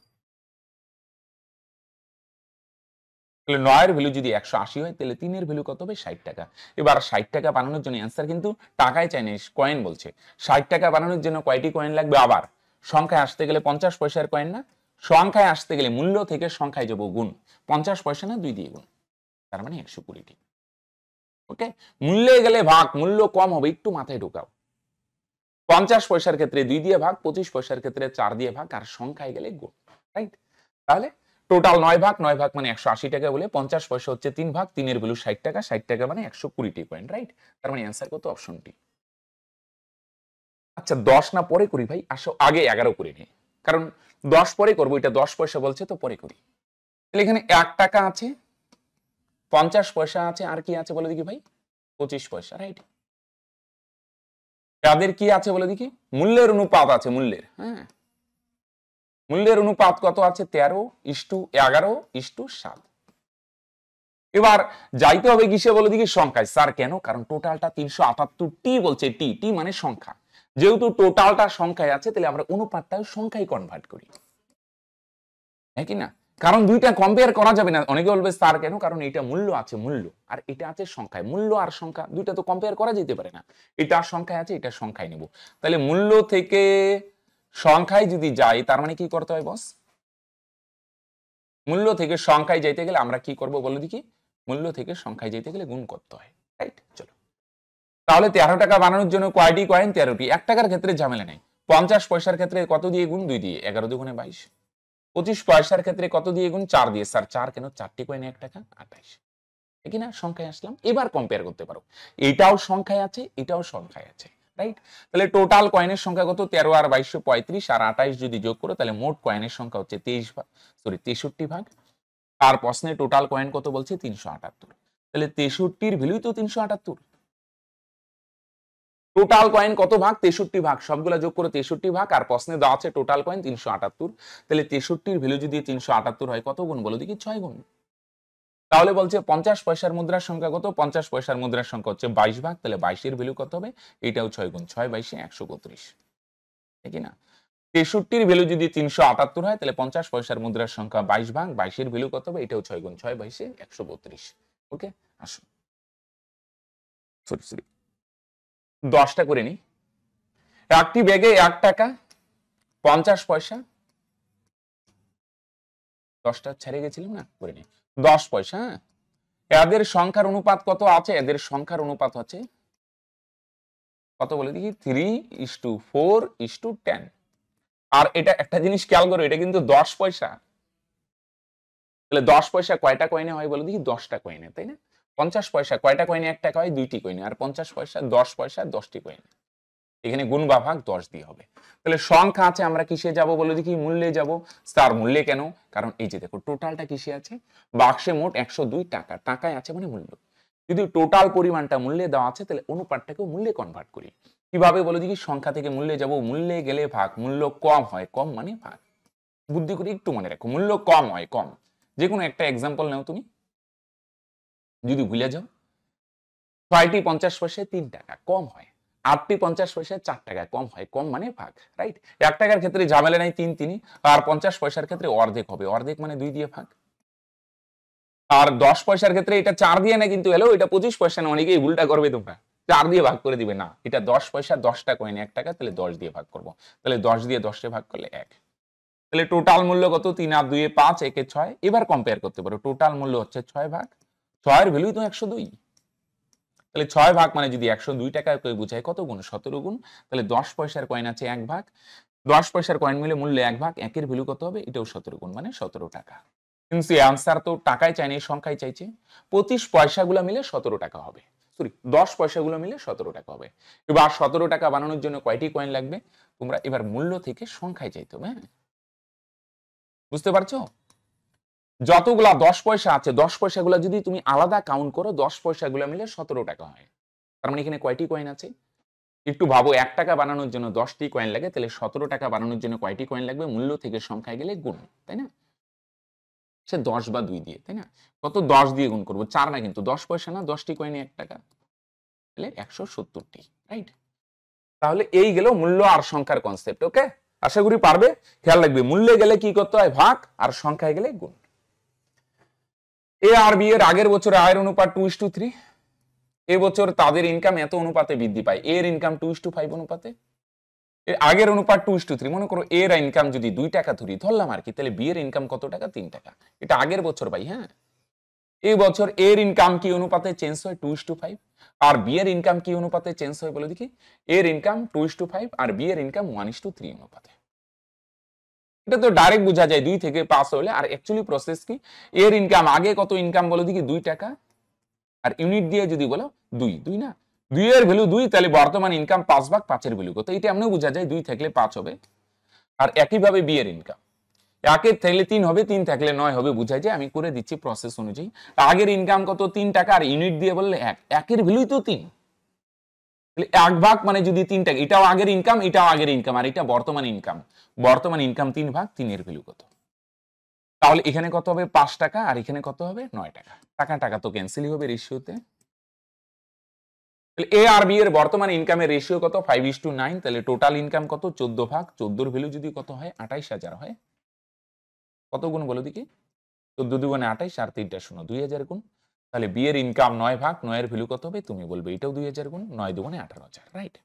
তাহলে 9 এর ভ্যালু যদি 180 হয়, তাহলে 3 এর ভ্যালু কত হবে? 60 টাকা। এবার 60 টাকা বানানোর জন্য অ্যান্সার কিন্তু টাকায় চাই না, কয়েন বলছে। 60 টাকা বানানোর জন্য কয়টি কয়েন লাগবে? আবার সংখ্যায় আসতে গেলে 50 পয়সার কয়েন না, সংখ্যায় আসতে গেলে মূল্য থেকে সংখ্যায় যাব গুণ। 50 পয়সা না, 2 দিয়ে গুণ, তার মানে 120টি। ওকে, মূল্যে গেলে ভাগ, মূল্য কম হবে, একটু মাথায় ঢোকাও। 50 পয়সার ক্ষেত্রে 2 দিয়ে ভাগ, 25 পয়সার ক্ষেত্রে 4 দিয়ে ভাগ, আর সংখ্যায় গেলে গুণ, রাইট? তাহলে টোটাল 9 ভাগ, 9 ভাগ মানে 180 টাকা বলে 50 পয়সা হচ্ছে 3 ভাগ, 3 এর ভ্যালু 60 টাকা, 60 টাকা মানে 120টি পয়েন্ট, রাইট? তার মানে অ্যান্সার কত? অপশন টি। আচ্ছা 10 না পরে করি ভাই? আসো আগে 11 করে নিই, কারণ 10 পরে করবো, এটা 10 পয়সা বলছে তো পরে করি। তাহলে এখানে 1 টাকা আছে, 50 পয়সা আছে, আর কি আছে বলে দেখি ভাই, 25 পয়সা, রাইট। তাদের কি আছে বলে দেখি, মূল্যের অনুপাত আছে, মূল্যের, হ্যাঁ, মূল্যের অনুপাত কত আছে, 13:11:7। এবার যাইতে হবে কিসে বলে দেখি, সংখ্যায়। স্যার কেন? কারণ টোটালটা 378টি বলছে, টি টি মানে সংখ্যা, যেহেতু টোটালটা সংখ্যায় আছে তাহলে আমরা অনুপাতটাও সংখ্যায় কনভার্ট করি, হ্যাঁ কি না? কারণ দুইটা কম্পেয়ার করা যাবে না। অনেকে বলবে স্যার কেন? কারণ এটা মূল্য আছে, মূল্য, আর এটা আছে সংখ্যায়। মূল্য আর সংখ্যা দুইটা তো কম্পেয়ার করা যেতে পারে না। এটা সংখ্যায় আছে, এটা সংখ্যায় নেব। তাহলে মূল্য থেকে সংখ্যায় যদি যাই, তার মানে কি করতে হয় বস? মূল্য থেকে সংখ্যায় যাইতে গেলে আমরা কি করব বলে দেখি, মূল্য থেকে সংখ্যায় যাইতে গেলে গুণ করতে হয়, রাইট? চলো, তাহলে 13 টাকা বানানোর জন্য কয়টি কয়েন? 13টি। 1 টাকার ক্ষেত্রে ঝামেলা নেই। 50 পয়সার ক্ষেত্রে কত দিয়ে গুণ? 2 দিয়ে। 11 দুগুণে 22। 25 পয়সার ক্ষেত্রে কত দিয়ে গুণ? 4 দিয়ে। স্যার 4 কেন? 4টি কয়েনে 1 টাকা, 28। ঠিক না? সংখ্যায় আসলাম। এবার কম্পেয়ার করতে পারো, এটাও সংখ্যায় আছে, এটাও সংখ্যায় আছে, রাইট? তাহলে টোটাল কয়েনের সংখ্যা কত? 13 আর 22 35, আর 28 যদি যোগ করো তাহলে মোট কয়েনের সংখ্যা হচ্ছে 63 ভাগ। আর প্রশ্নে টোটাল কয়েন কত বলছে? 378। তাহলে 63-র ভ্যালু তো 378। টোটাল কয়েন কত ভাগ? 63 ভাগ। সবগুলা যোগ করে 63 ভাগ, আর প্রশ্নে দেওয়া আছে টোটাল কয়েন 378। তাহলে 63-র ভ্যালু যদি 378 হয়, কত গুণ বলো দেখি? 6 গুণ। তাহলে বলছে 50 পয়সার মুদ্রার সংখ্যা কত? 50 পয়সার মুদ্রার সংখ্যা হচ্ছে 22 ভাগ। তাহলে 22-এর ভ্যালু কত হবে? এটাও 6 গুণ। 6 22 132, ঠিক না? 63-র ভ্যালু যদি 378 হয়, তাহলে 50 পয়সার মুদ্রার সংখ্যা 22 ভাগ, 22-এর ভ্যালু কত হবে? এটাও 6 গুণ। 6 22 132। ওকে, আসো, সরি 10টা করে নি। একটি ব্যাগে 1 টাকা 50 পয়সা, 10টা ছেড়ে গেছিলাম না, করে নি। 10 পয়সা, হ্যাঁ। এদের সংখ্যার অনুপাত কত আছে? এদের সংখ্যার অনুপাত আছে কত বলে দেখি? 3:4:10। আর এটা একটা জিনিস খেয়াল করো, এটা কিন্তু 10 পয়সা। তাহলে 10 পয়সা কয়টা কয়েনে হয় বলে দেখি? 10টা কয়েনে, তাই না? 50 পয়সা কয়টা কয়েনে 1 টাকা হয়? 2টি কয়েনে। আর 50 পয়সা 10 পয়সা 10টি কয়েনে। এখানে গুণ বা ভাগ 10 দিয়ে হবে। তাহলে সংখ্যা আছে, আমরা কিসে যাব বলে দেখি? মূল্যে যাব। স্যার মূল্যে কেন? কারণ এই যে দেখো টোটালটা কিসে আছে? বাক্সে মোট 102 টাকা, টাকায় আছে মানে মূল্য। যদি টোটাল পরিমাণটা মূল্যে দেওয়া আছে, তাহলে অনুপাতটাকে মূল্যে কনভার্ট করি। কিভাবে বলে দেখি? সংখ্যা থেকে মূল্যে যাব, মূল্যে গেলে ভাগ, মূল্য কম হয়, কম মানে ভাগ। বুদ্ধি করে একটু মনে রাখো, মূল্য কম হয়, কম। যে কোনো একটা এক্সাম্পল নাও তুমি, যদি ভুলে যাও। 6টি 50 পয়সায় 3 টাকা, কম হয়। 8টি 50 পয়সায় 4 টাকা, কম হয়, কম মানে ভাগ, রাইট? 1 টাকার ক্ষেত্রে ঝামেলা নাই, 3 3, আর 50 পয়সার ক্ষেত্রে অর্ধেক হবে, অর্ধেক মানে 2 দিয়ে ভাগ। আর 10 পয়সার ক্ষেত্রে এটা 4 দিয়ে না কিন্তু এলো, এটা 25 পয়সা না, অনেকেই ভুলটা করবে তোমরা, 4 দিয়ে ভাগ করে দিবে না। এটা 10 পয়সা, 10টা কয়েন 1 টাকা, তাহলে 10 দিয়ে ভাগ করব। তাহলে 10 দিয়ে 10 ভাগ করলে 1। তাহলে টোটাল মূল্য কত? 3 আর 2 5, 1 6। এবার কম্পেয়ার করতে পারো, টোটাল মূল্য হচ্ছে 6 ভাগ, 6 এর ভ্যালু তো 102। তাহলে 6 ভাগ মানে যদি 102 টাকা করে বুঝায়, কত গুণ? 17 গুণ। তাহলে 10 পয়সার কয়েন আছে 1 ভাগ, 10 পয়সার কয়েন মিলে মূল্য 1 ভাগ, 1 এর ভ্যালু কত হবে? এটাও 17 গুণ, মানে 17 টাকা। কিন্তু আনসার তো টাকায় চাইনি, সংখ্যায় চাইছে। 25 পয়সাগুলো মিলে 17 টাকা হবে, সরি 10 পয়সাগুলো মিলে 17 টাকা হবে। এবার 17 টাকা বানানোর জন্য কয়টি কয়েন লাগবে? তোমরা এবার মূল্য থেকে সংখ্যায় চাইতে হবে, হ্যাঁ? বুঝতে পারছো? যতগুলা 10 পয়সা আছে, 10 পয়সাগুলো যদি তুমি আলাদা কাউন্ট করো, 10 পয়সাগুলো মিলে 17 টাকা হয়। তার মানে এখানে কয়টি কয়েন আছে? একটু ভাবো, 1 টাকা বানানোর জন্য 10টি কয়েন লাগে, তাহলে 17 টাকা বানানোর জন্য কয়টি কয়েন লাগবে? মূল্য থেকে সংখ্যায় গেলে গুণ, তাই না? সে 10 বা 2 দিয়ে, তাই না? কত? 10 দিয়ে গুণ করবো, 4 না কিন্তু, 10 পয়সা না, 10টি কয়েনে 1 টাকা, তাহলে 170টি, রাইট? তাহলে এই গেল মূল্য আর সংখ্যার কনসেপ্ট। ওকে, আশা করি পারবে। খেয়াল রাখবে, মূল্যে গেলে কি করতে হয়? ভাগ, আর সংখ্যায় গেলে গুণ। এ আর বি এর আগের বছর আয়ের অনুপাত 2:3। এবছর তাদের ইনকাম এত অনুপাতে বৃদ্ধি পায়, এর ইনকাম 2:5 অনুপাতে। এর আগের অনুপাত 2:3। মনে করো এর ইনকাম যদি 2 টাকা ধরলাম আর কি, তাহলে বি এর ইনকাম কত টাকা? 3 টাকা। এটা আগের বছর ভাই, হ্যাঁ। এই বছর এর ইনকাম কি অনুপাতে চেঞ্জ হয়? 2:5। আর বি এর ইনকাম কি অনুপাতে চেঞ্জ হয় বলে দেখি? এর ইনকাম 2:5 আর বি এর ইনকাম 1:3 অনুপাতে। এটা তো ডাইরেক্ট বোঝা যায় 2 থেকে 5 হলে। আর অ্যাকচুয়ালি প্রসেস কি? এর ইনকাম আগে কত ইনকাম বলে দেখি? 2 টাকা। আর ইউনিট দিয়ে যদি বলো 2 না, 2 এর ভ্যালু 2, তাহলে বর্তমান ইনকাম 5 ভাগ 5 এর ভ্যালু কত? এটা এমনিও বোঝা যায় 2 থাকলে 5 হবে। আর একইভাবে বি এর ইনকাম, একের থাকলে 3 হবে, 3 থাকলে 9 হবে, বুঝাই যায়। আমি করে দিচ্ছি প্রসেস অনুযায়ী। আগের ইনকাম কত? 3 টাকা, আর ইউনিট দিয়ে বললে 1, একের ভ্যালুই তো 3। তাহলে 1 ভাগ মানে যদি 3 টাকা, এটাও আগের ইনকাম, এটাও আগের ইনকাম, আর এটা বর্তমান ইনকাম। বর্তমান ইনকাম 3 ভাগ 3 এর ভ্যালু কত? তাহলে এখানে কত হবে? 5 টাকা, আর এখানে কত হবে? 9 টাকা। টাকা টাকা তো ক্যান্সেলই হবে রেশিওতে। তাহলে এ আর বি এর বর্তমান ইনকামের রেশিও কত? 5:9। তাহলে টোটাল ইনকাম কত? 14 ভাগ 14 এর ভ্যালু যদি কত হয়? 28,000 হয়। কত গুণ বলো দেখি? 14 দুগুণে 28, আর 3টা 0, 2000 গুণ। তাহলে বি এর ইনকাম 9 ভাগ 9 এর ভ্যালু কত হবে? তুমি বলবে এটাও 2000 গুণ। 9 দুগুণে 18,000, রাইট?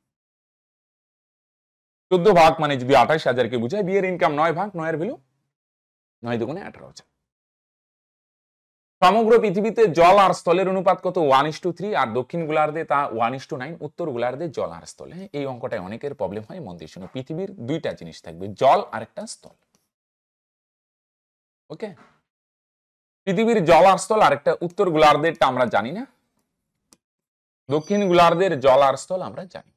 14 ভাগ মানে যদি 28,000 কে বুঝায়, বি এর ইনকাম 9 ভাগ 9 এর ভ্যালু 9 দুগুণে 18,000। সমগ্র পৃথিবীতে জল আর স্থলের অনুপাত কত? 1:3, আর দক্ষিণ গোলার্ধে তা 1:9, উত্তর গোলার্ধে জল আর স্থল। হ্যাঁ, এই অঙ্কটায় অনেকের প্রবলেম হয়, মন দিয়ে শোনো। পৃথিবীর দুইটা জিনিস থাকবে, জল আর একটা স্থল। ওকে, পৃথিবীর জল আর স্থল, আর একটা উত্তর গোলার্ধেরটা আমরা জানি না, দক্ষিণ গোলার্ধের জল আর স্থল আমরা জানি।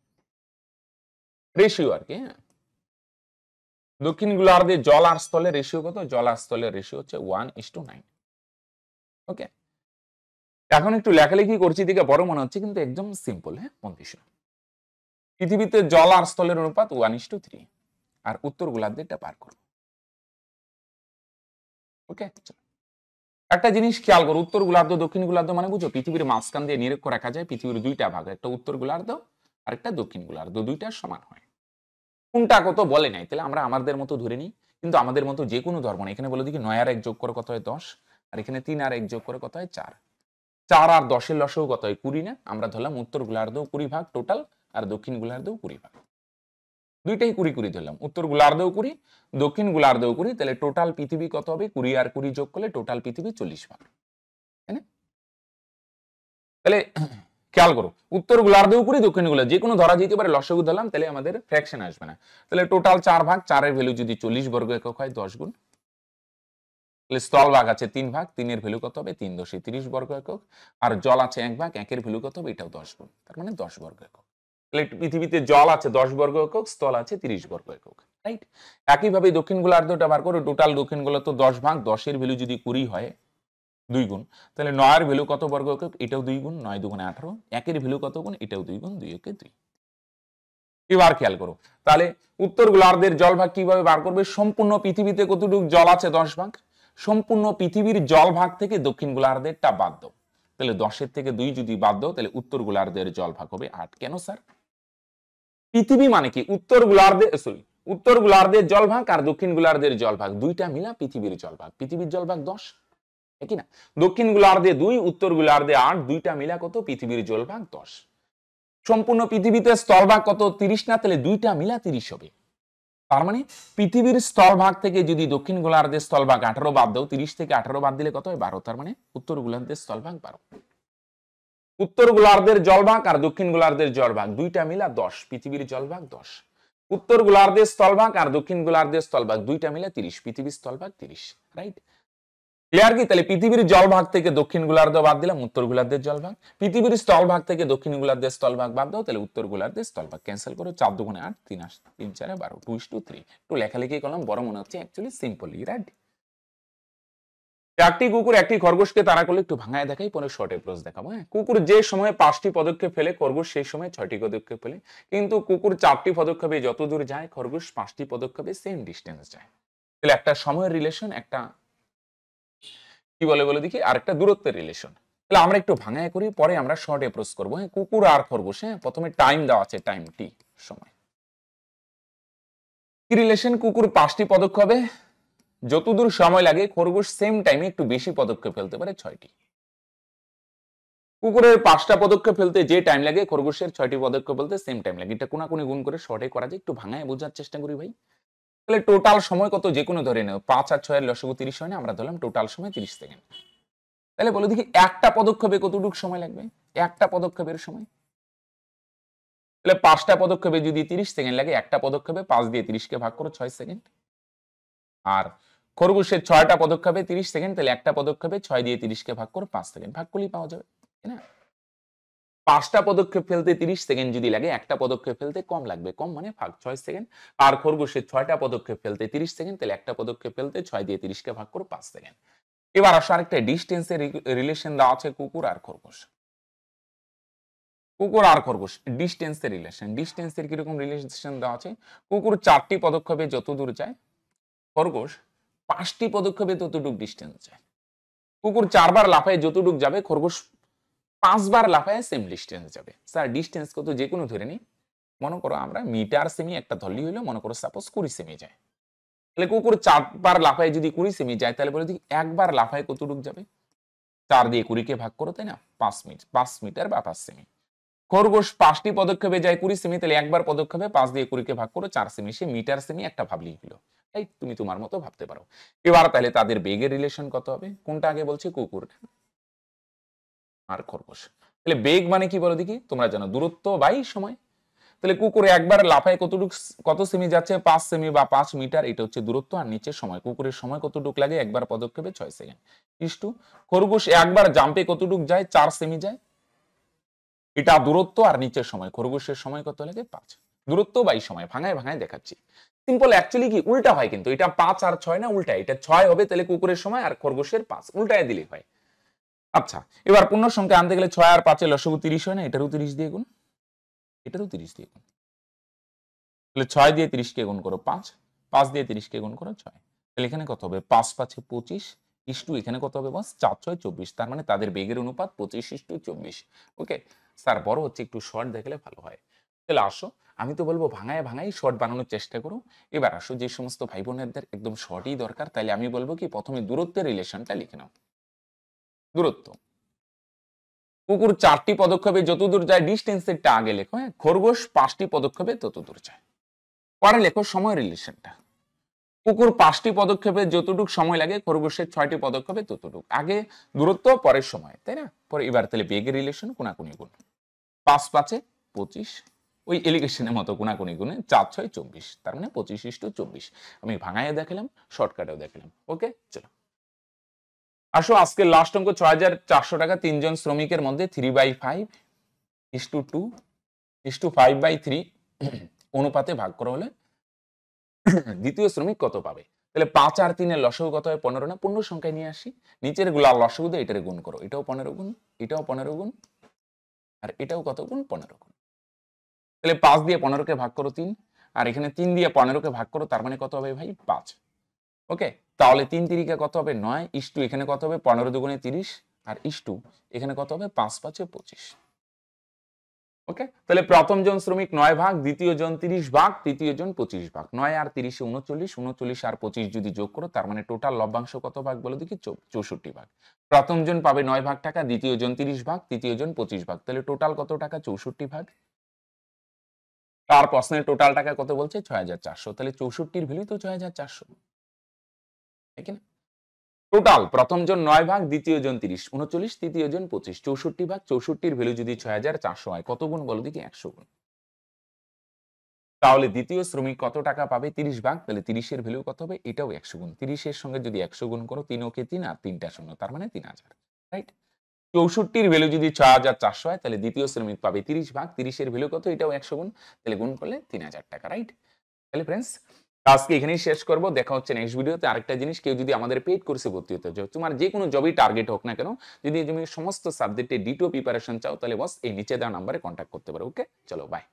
রেশিও আর কি। হ্যাঁ, দক্ষিণ গোলার্ধের জল আর স্থলের রেশিও কত? জল আর স্থলের রেশিও হচ্ছে 1:9। ওকে, এখন একটু লেখালেখি করছি দিকে বড় মনে হচ্ছে, কিন্তু একদম সিম্পল। হ্যাঁ, মন দিয়ে শোনো। পৃথিবীতে জল আর স্থলের অনুপাত 1:3, আর উত্তর গোলার্ধেরটা পার করব। ওকে, একটা জিনিস খেয়াল করো, উত্তর গোলার্ধ দক্ষিণ গোলার্ধ মানে বুঝো, পৃথিবীর মাঝখান দিয়ে নিরক্ষ রাখা যায় পৃথিবীর দুইটা ভাগ, একটা উত্তর গোলার্ধ আর একটা দক্ষিণ গোলার্ধ, দুইটা সমান হয়। কোনটা কত বলে নাই, তাহলে আমরা আমাদের মতো ধরে নিই। কিন্তু আমাদের মতো যে কোনো ধর্ম না। এখানে বলে দেখি 9 আর 1 যোগ করে কত হয়? 10, আর এখানে 3 আর 1 যোগ করে কত হয়? 4। 4 আর 10 এর লসাগু কত হয়? 20 না? আমরা ধরলাম উত্তর গোলার্ধ 20 ভাগ টোটাল, আর দক্ষিণ গোলার্ধ 20 ভাগ। দুইটাই 20 ধরলাম, উত্তর গোলার্ধেও 20, দক্ষিণ গোলার্ধেও 20। তাহলে টোটাল পৃথিবী কত হবে? 20 আর 20 যোগ করলে টোটাল পৃথিবী 40 ভাগ। তাই না? তাহলে খেয়াল করো, উত্তর গোলার্ধেও 20, দক্ষিণ গোলার্ধ, যে কোনো ধরা যেতে পারে, লসাগু ধরলাম, তাহলে আমাদের ফ্র্যাকশন আসবে না। তাহলে টোটাল 4 ভাগ, 4 এর ভ্যালু যদি 40 বর্গ একক হয়, 10 গুণ। তাহলে স্থল ভাগ আছে 3 ভাগ, 3 এর ভ্যালু কত হবে? 3 × 30 বর্গ একক। আর জল আছে 1 ভাগ, 1 এর ভ্যালু কত হবে? এটাও 10 গুণ, তার মানে 10 বর্গ একক। তাহলে পৃথিবীতে জল আছে 10 বর্গ একক, স্থল আছে 30 বর্গ একক, রাইট? একইভাবে দক্ষিণ গোলার্ধটা বার করো, টোটাল দক্ষিণ গোলার্ধ 10 ভাগ, 10 এর ভ্যালু যদি 20 হয়, 2 গুণ। তাহলে 9 এর ভ্যালু কত বর্গ একক? এটাও 2 গুণ, 9 দুগুণে 18। 1 এর ভ্যালু কত গুণ? এটাও 2 গুণ, 2 একে 2। এবার খেয়াল করো, তাহলে উত্তর গোলার্ধের জল ভাগ কিভাবে বার করবে? সম্পূর্ণ পৃথিবীতে কতটুকু জল আছে? 10 ভাগ। সম্পূর্ণ পৃথিবীর জল ভাগ থেকে দক্ষিণ গোলার্ধেরটা বাদ দাও। তাহলে 10 এর থেকে 2 যদি বাদ দাও, তাহলে উত্তর গোলার্ধের জল ভাগ হবে 8। কেন স্যার? পৃথিবী মানে কি? উত্তর গোলার্ধে, সরি, উত্তর গোলার্ধের জল ভাগ আর দক্ষিণ গোলার্ধের জল ভাগ, দুইটা মিলা পৃথিবীর জল ভাগ। পৃথিবীর জল ভাগ 10, একই না? দক্ষিণ গোলার্ধে 2, উত্তর গোলার্ধে 8, দুইটা মিলা কত? পৃথিবীর জল ভাগ 10। সম্পূর্ণ পৃথিবীতে স্থলভাগ কত? 30 না? তাহলে দুইটা মিলা 30 হবে। তার মানে পৃথিবীর স্থলভাগ থেকে যদি দক্ষিণ গোলার্ধের স্থলভাগ 18 বাদ দাও, 30 থেকে 18 বাদ দিলে কত হয়? 12। তার মানে উত্তর গোলার্ধের স্থলভাগ 12। উত্তর গোলার্ধের জলভাগ আর দক্ষিণ গোলার্ধের জলভাগ দুইটা মিলা 10, পৃথিবীর জলভাগ 10। উত্তর গোলার্ধের স্থলভাগ আর দক্ষিণ গোলার্ধের স্থলভাগ দুইটা মিলে 30, পৃথিবীর স্থলভাগ 30, রাইট? ক্লিয়ার কি? তাহলে পৃথিবীর জলভাগ থেকে দক্ষিণ গোলার্ধ বাদ দিলাম, উত্তর গোলার্ধের জলভাগ। পৃথিবীর স্থলভাগ থেকে দক্ষিণ গোলার্ধের স্থলভাগ বাদ দাও, তাহলে উত্তর গোলার্ধের স্থলভাগ। ক্যান্সেল করো, 4 দুগুণে 8, 3 3 4 12, 2:3। একটু লেখালেখি করলাম, বড় মনে হচ্ছে, অ্যাকচুয়ালি সিম্পলি, রাইট? একটি কুকুর একটি খরগোশকে তাড়া করলে, একটু ভাঙায় দেখাই, পরে শর্ট অ্যাপ্রোচ দেখাবো। হ্যাঁ, কুকুর যে সময় 5টি পদক্ষেপ ফেলে, খরগোশ সেই সময় 6টি পদক্ষেপ ফেলে। কিন্তু কুকুর 4টি পদক্ষেপে যত দূর যায়, খরগোশ 5টি পদক্ষেপে সেম ডিস্টেন্স যায়। তাহলে একটা সময়ের রিলেশন, একটা কি বলে বলে দেখি, আর একটা দূরত্বের রিলেশন। তাহলে আমরা একটু ভাঙায় করি, পরে আমরা শর্ট অ্যাপ্রোচ করবো। হ্যাঁ, কুকুর আর খরগোশ, হ্যাঁ, প্রথমে টাইম দেওয়া আছে, টাইম টি, সময়। কি রিলেশন? কুকুর 5টি পদক্ষেপে যতদূর সময় লাগে, খরগোশ সেম টাইমে একটু বেশি পদক্ষেপ ফেলতে পারে, 6টি। কুকুরের 5টা পদক্ষেপ ফেলতে যে টাইম লাগে, খরগোশের 6টি পদক্ষেপ ফেলতে সেম টাইম লাগে। এটা কোনাকুনি গুণ করে শর্টে করা যায়, একটু ভাঙায় বোঝার চেষ্টা করি ভাই। তাহলে টোটাল সময় কত? যে কোনো ধরে নেও, 5 আর 6 এর লসাগু 30 হয় না? আমরা ধরলাম টোটাল সময় 30 সেকেন্ড। তাহলে বলো দেখি, একটা পদক্ষেপে কতটুকু সময় লাগবে? একটা পদক্ষেপের সময়। তাহলে 5টা পদক্ষেপে যদি 30 সেকেন্ড লাগে, একটা পদক্ষেপে 5 দিয়ে 30 কে ভাগ করো, 6 সেকেন্ড। আর খরগোশের 6টা পদক্ষেপে 30 সেকেন্ড, তাহলে একটা পদক্ষেপে 6 দিয়ে 30 কে ভাগ করো, 5 সেকেন্ড। ভাগ করলেই পাওয়া যাবে, তাই না? 5টা পদক্ষেপ ফেলতে 30 সেকেন্ড যদি লাগে, একটা পদক্ষেপ ফেলতে কম লাগবে, কম মানে ভাগ 6 সেকেন্ড। আর খরগোশের 6টা পদক্ষেপ ফেলতে 30 সেকেন্ড, তাহলে একটা পদক্ষেপ ফেলতে 6 দিয়ে 30 কে ভাগ করো 5 সেকেন্ড। এবার আসো আরেকটা ডিস্টেন্সের রিলেশন দেওয়া আছে কুকুর আর খরগোশ। কুকুর আর খরগোশ ডিস্টেন্সের রিলেশন, ডিস্টেন্সের কিরকম রিলেশন দেওয়া আছে? কুকুর 4টি পদক্ষেপে যত দূর যায়, খরগোশ 5টি পদক্ষেপে ততটুক ডিস্টেন্স যায়। কুকুর 4 বার লাফায় যতটুক যাবে, খরগোশ 5 বার লাফায় সেম ডিস্টেন্স যাবে। স্যার ডিস্টেন্স কত? যে কোনো ধরে নিই, মনে করো আমরা মিটার সেমি একটা ধরলি হলো, মনে করো সাপোজ 20 সেমি যায়, তাহলে কুকুর 4 বার লাফায় যদি 20 সেমি যায়, তাহলে বলে দিই একবার লাফায় কতটুক যাবে? 4 দিয়ে 20 কে ভাগ করো, তাই না? 5 মিটার বা 5 সেমি। খরগোশ 5টি পদক্ষেপে যায় 20 সেমি, তাহলে একবার পদক্ষেপে 5 দিয়ে 20 কে ভাগ করো 4 সেমি। সে মিটার সেমি একটা ভাবলেই হলো, তাই তুমি তোমার মতো ভাবতে পারো। এবার তাহলে তাদের বেগের রিলেশন কত হবে? কোনটা আগে বলছে? কুকুর আর খরগোশ। তাহলে বেগ মানে কি বলো দেখি? তোমরা জানো দূরত্ব বাই সময়। তাহলে কুকুর একবার লাফায় কত সেমি যাচ্ছে? 5 সেমি বা 5 মিটার, এটা হচ্ছে দূরত্ব। আর নিচে সময়, কুকুরের সময় কতটুক লাগে একবার পদক্ষেপে? 6 সেকেন্ড। ইস্টু খরগোশ একবার জাম্পে কতটুক যায়? 4 সেমি যায়, এটা দূরত্ব আর নিচের সময়। খরগোশের সময় কত লাগে? 5। দূরত্ব বাই সময়, ভাঙায় ভাঙায় দেখাচ্ছি। সিম্পল, অ্যাকচুয়ালি কি উল্টা হয়, কিন্তু এটা 5 আর 6 না, উল্টা। এটা 6 হবে, তাহলে কুকুরের সময়, আর খরগোশের 5, উল্টায় দিলেই হয়। আচ্ছা, এবার পূর্ণ সংখ্যা আনতে গেলে 6 আর 5 এর লসাগু 30 হয় না? এটারও 30 দিয়ে গুণ, এটারও 30 দিয়ে গুণ। তাহলে 6 দিয়ে 30 কে গুণ করো 5, 5 দিয়ে 30 কে গুণ করো 6। তাহলে এখানে কত হবে? 5 5 এ 25 ইস্টু এখানে কত হবে বস? 4 6 24। তার মানে তাদের বেগের অনুপাত 25:24। ওকে স্যার, বড় হচ্ছে, একটু শর্ট দেখলে ভালো হয়। তাহলে আসো, আমি তো বলবো ভাঙায় ভাঙাই শর্ট বানানোর চেষ্টা করো। এবার আসো, যে সমস্ত ভাই বোনেদের একদম শর্টই দরকার, তাহলে আমি বলবো কি প্রথমে দূরত্বের রিলেশনটা লিখে নাও। দূরত্ব, কুকুর 4টি পদক্ষেপে যতদূর যায়, ডিস্টেন্সেরটা আগে লেখো। হ্যাঁ, খরগোশ 5টি পদক্ষেপে ততদূর যায়। পরে লেখো সময় রিলেশনটা। কুকুর 5টি পদক্ষেপে যতটুক সময় লাগে, খরগোশের 6টি পদক্ষেপে ততটুক। আগে দূরত্ব, পরের সময়, তাই না? পরে এবার তাহলে বেগের রিলেশন কোনাকুনি গুণ। 5 5 এ 25, ওই এলিগেশনের মতো কোনাকুনি গুণে 4 6 24। তার মানে 25:24। আমি ভাঙায় দেখালাম, শর্টকাটেও দেখালাম। ওকে চলো আসো, আজকে লাস্ট অঙ্ক 6400 টাকা। 3 জন শ্রমিকের মধ্যে 3/5:2:5/3 অনুপাতে ভাগ করা হলে দ্বিতীয় শ্রমিক কত পাবে? তাহলে 5 আর 3 এর লসাগু কত হয়? 15 না? পূর্ণ সংখ্যায় নিয়ে আসি, নিচের গুলা লসাগু দিয়ে এটারে গুণ করো। এটাও 15 গুণ, এটাও 15 গুণ, আর এটাও কত গুণ? 15 গুণ। তাহলে 5 দিয়ে 15 কে ভাগ করো 3, আর এখানে 3 দিয়ে 15 কে ভাগ করো, তার মানে কত হবে ভাই? 5। ওকে, তাহলে 3 3 কত হবে? 9 ইস্টু এখানে কত হবে? 15 দুগুণে 30, আর ইস্টু এখানে কত হবে? 5 5 এ 25। ওকে, তাহলে প্রথম জন শ্রমিক 9 ভাগ, দ্বিতীয় জন 30 ভাগ, তৃতীয় জন 25 ভাগ। 9 আর 30 এ 39, 39 আর 25 যদি যোগ করো, তার মানে টোটাল লভ্যাংশ কত ভাগ বলো দেখি? 64 ভাগ। প্রথম জন পাবে 9 ভাগ টাকা, দ্বিতীয় জন 30 ভাগ, তৃতীয় জন 25 ভাগ। তাহলে টোটাল কত টাকা? 64 ভাগ। তার প্রশ্নের টোটাল টাকা কত বলছে? 6400। তাহলে 64 ভ্যালু তো 6400, তাই কি না? টোটাল প্রথম জন 9 ভাগ, দ্বিতীয় জন 30, 39, তৃতীয় জন 25, 64 ভাগ। 64 ভ্যালু যদি 6400 হয়, কত গুণ বলো দেখি? 100 গুণ। তাহলে দ্বিতীয় শ্রমিক কত টাকা পাবে? 30 ভাগ, তাহলে 30 এর ভ্যালু কত হবে? এটাও 100 গুণ। 30 এর সঙ্গে যদি 100 গুণ করো, 3 ওকে 3 আর 3টা শূন্য, তার মানে 3000। রাইট? 64 এর ভ্যালু যদি 6400 হয়, তাহলে দ্বিতীয় শ্রমিক পাবে 30 ভাগ, 30 এর ভ্যালু কত? এটাও 100 গুণ, তাহলে গুণ করলে 3000 টাকা। রাইট? তাহলে ফ্রেন্ডস, আজকে এখানেই শেষ করব। দেখা হচ্ছে নেক্সট ভিডিওতে। আরেকটা জিনিস, কেউ যদি আমাদের পেইড কোর্সে ভর্তি হতে চাও, তোমার যে কোনো জবই টার্গেট হোক না কেন, যদি তুমি সমস্ত সাবজেক্টে ডিটো প্রিপারেশন চাও, তাহলে বস এই নিচে দেওয়া নম্বরে কন্ট্যাক্ট করতে পারো। ওকে চলো, বাই।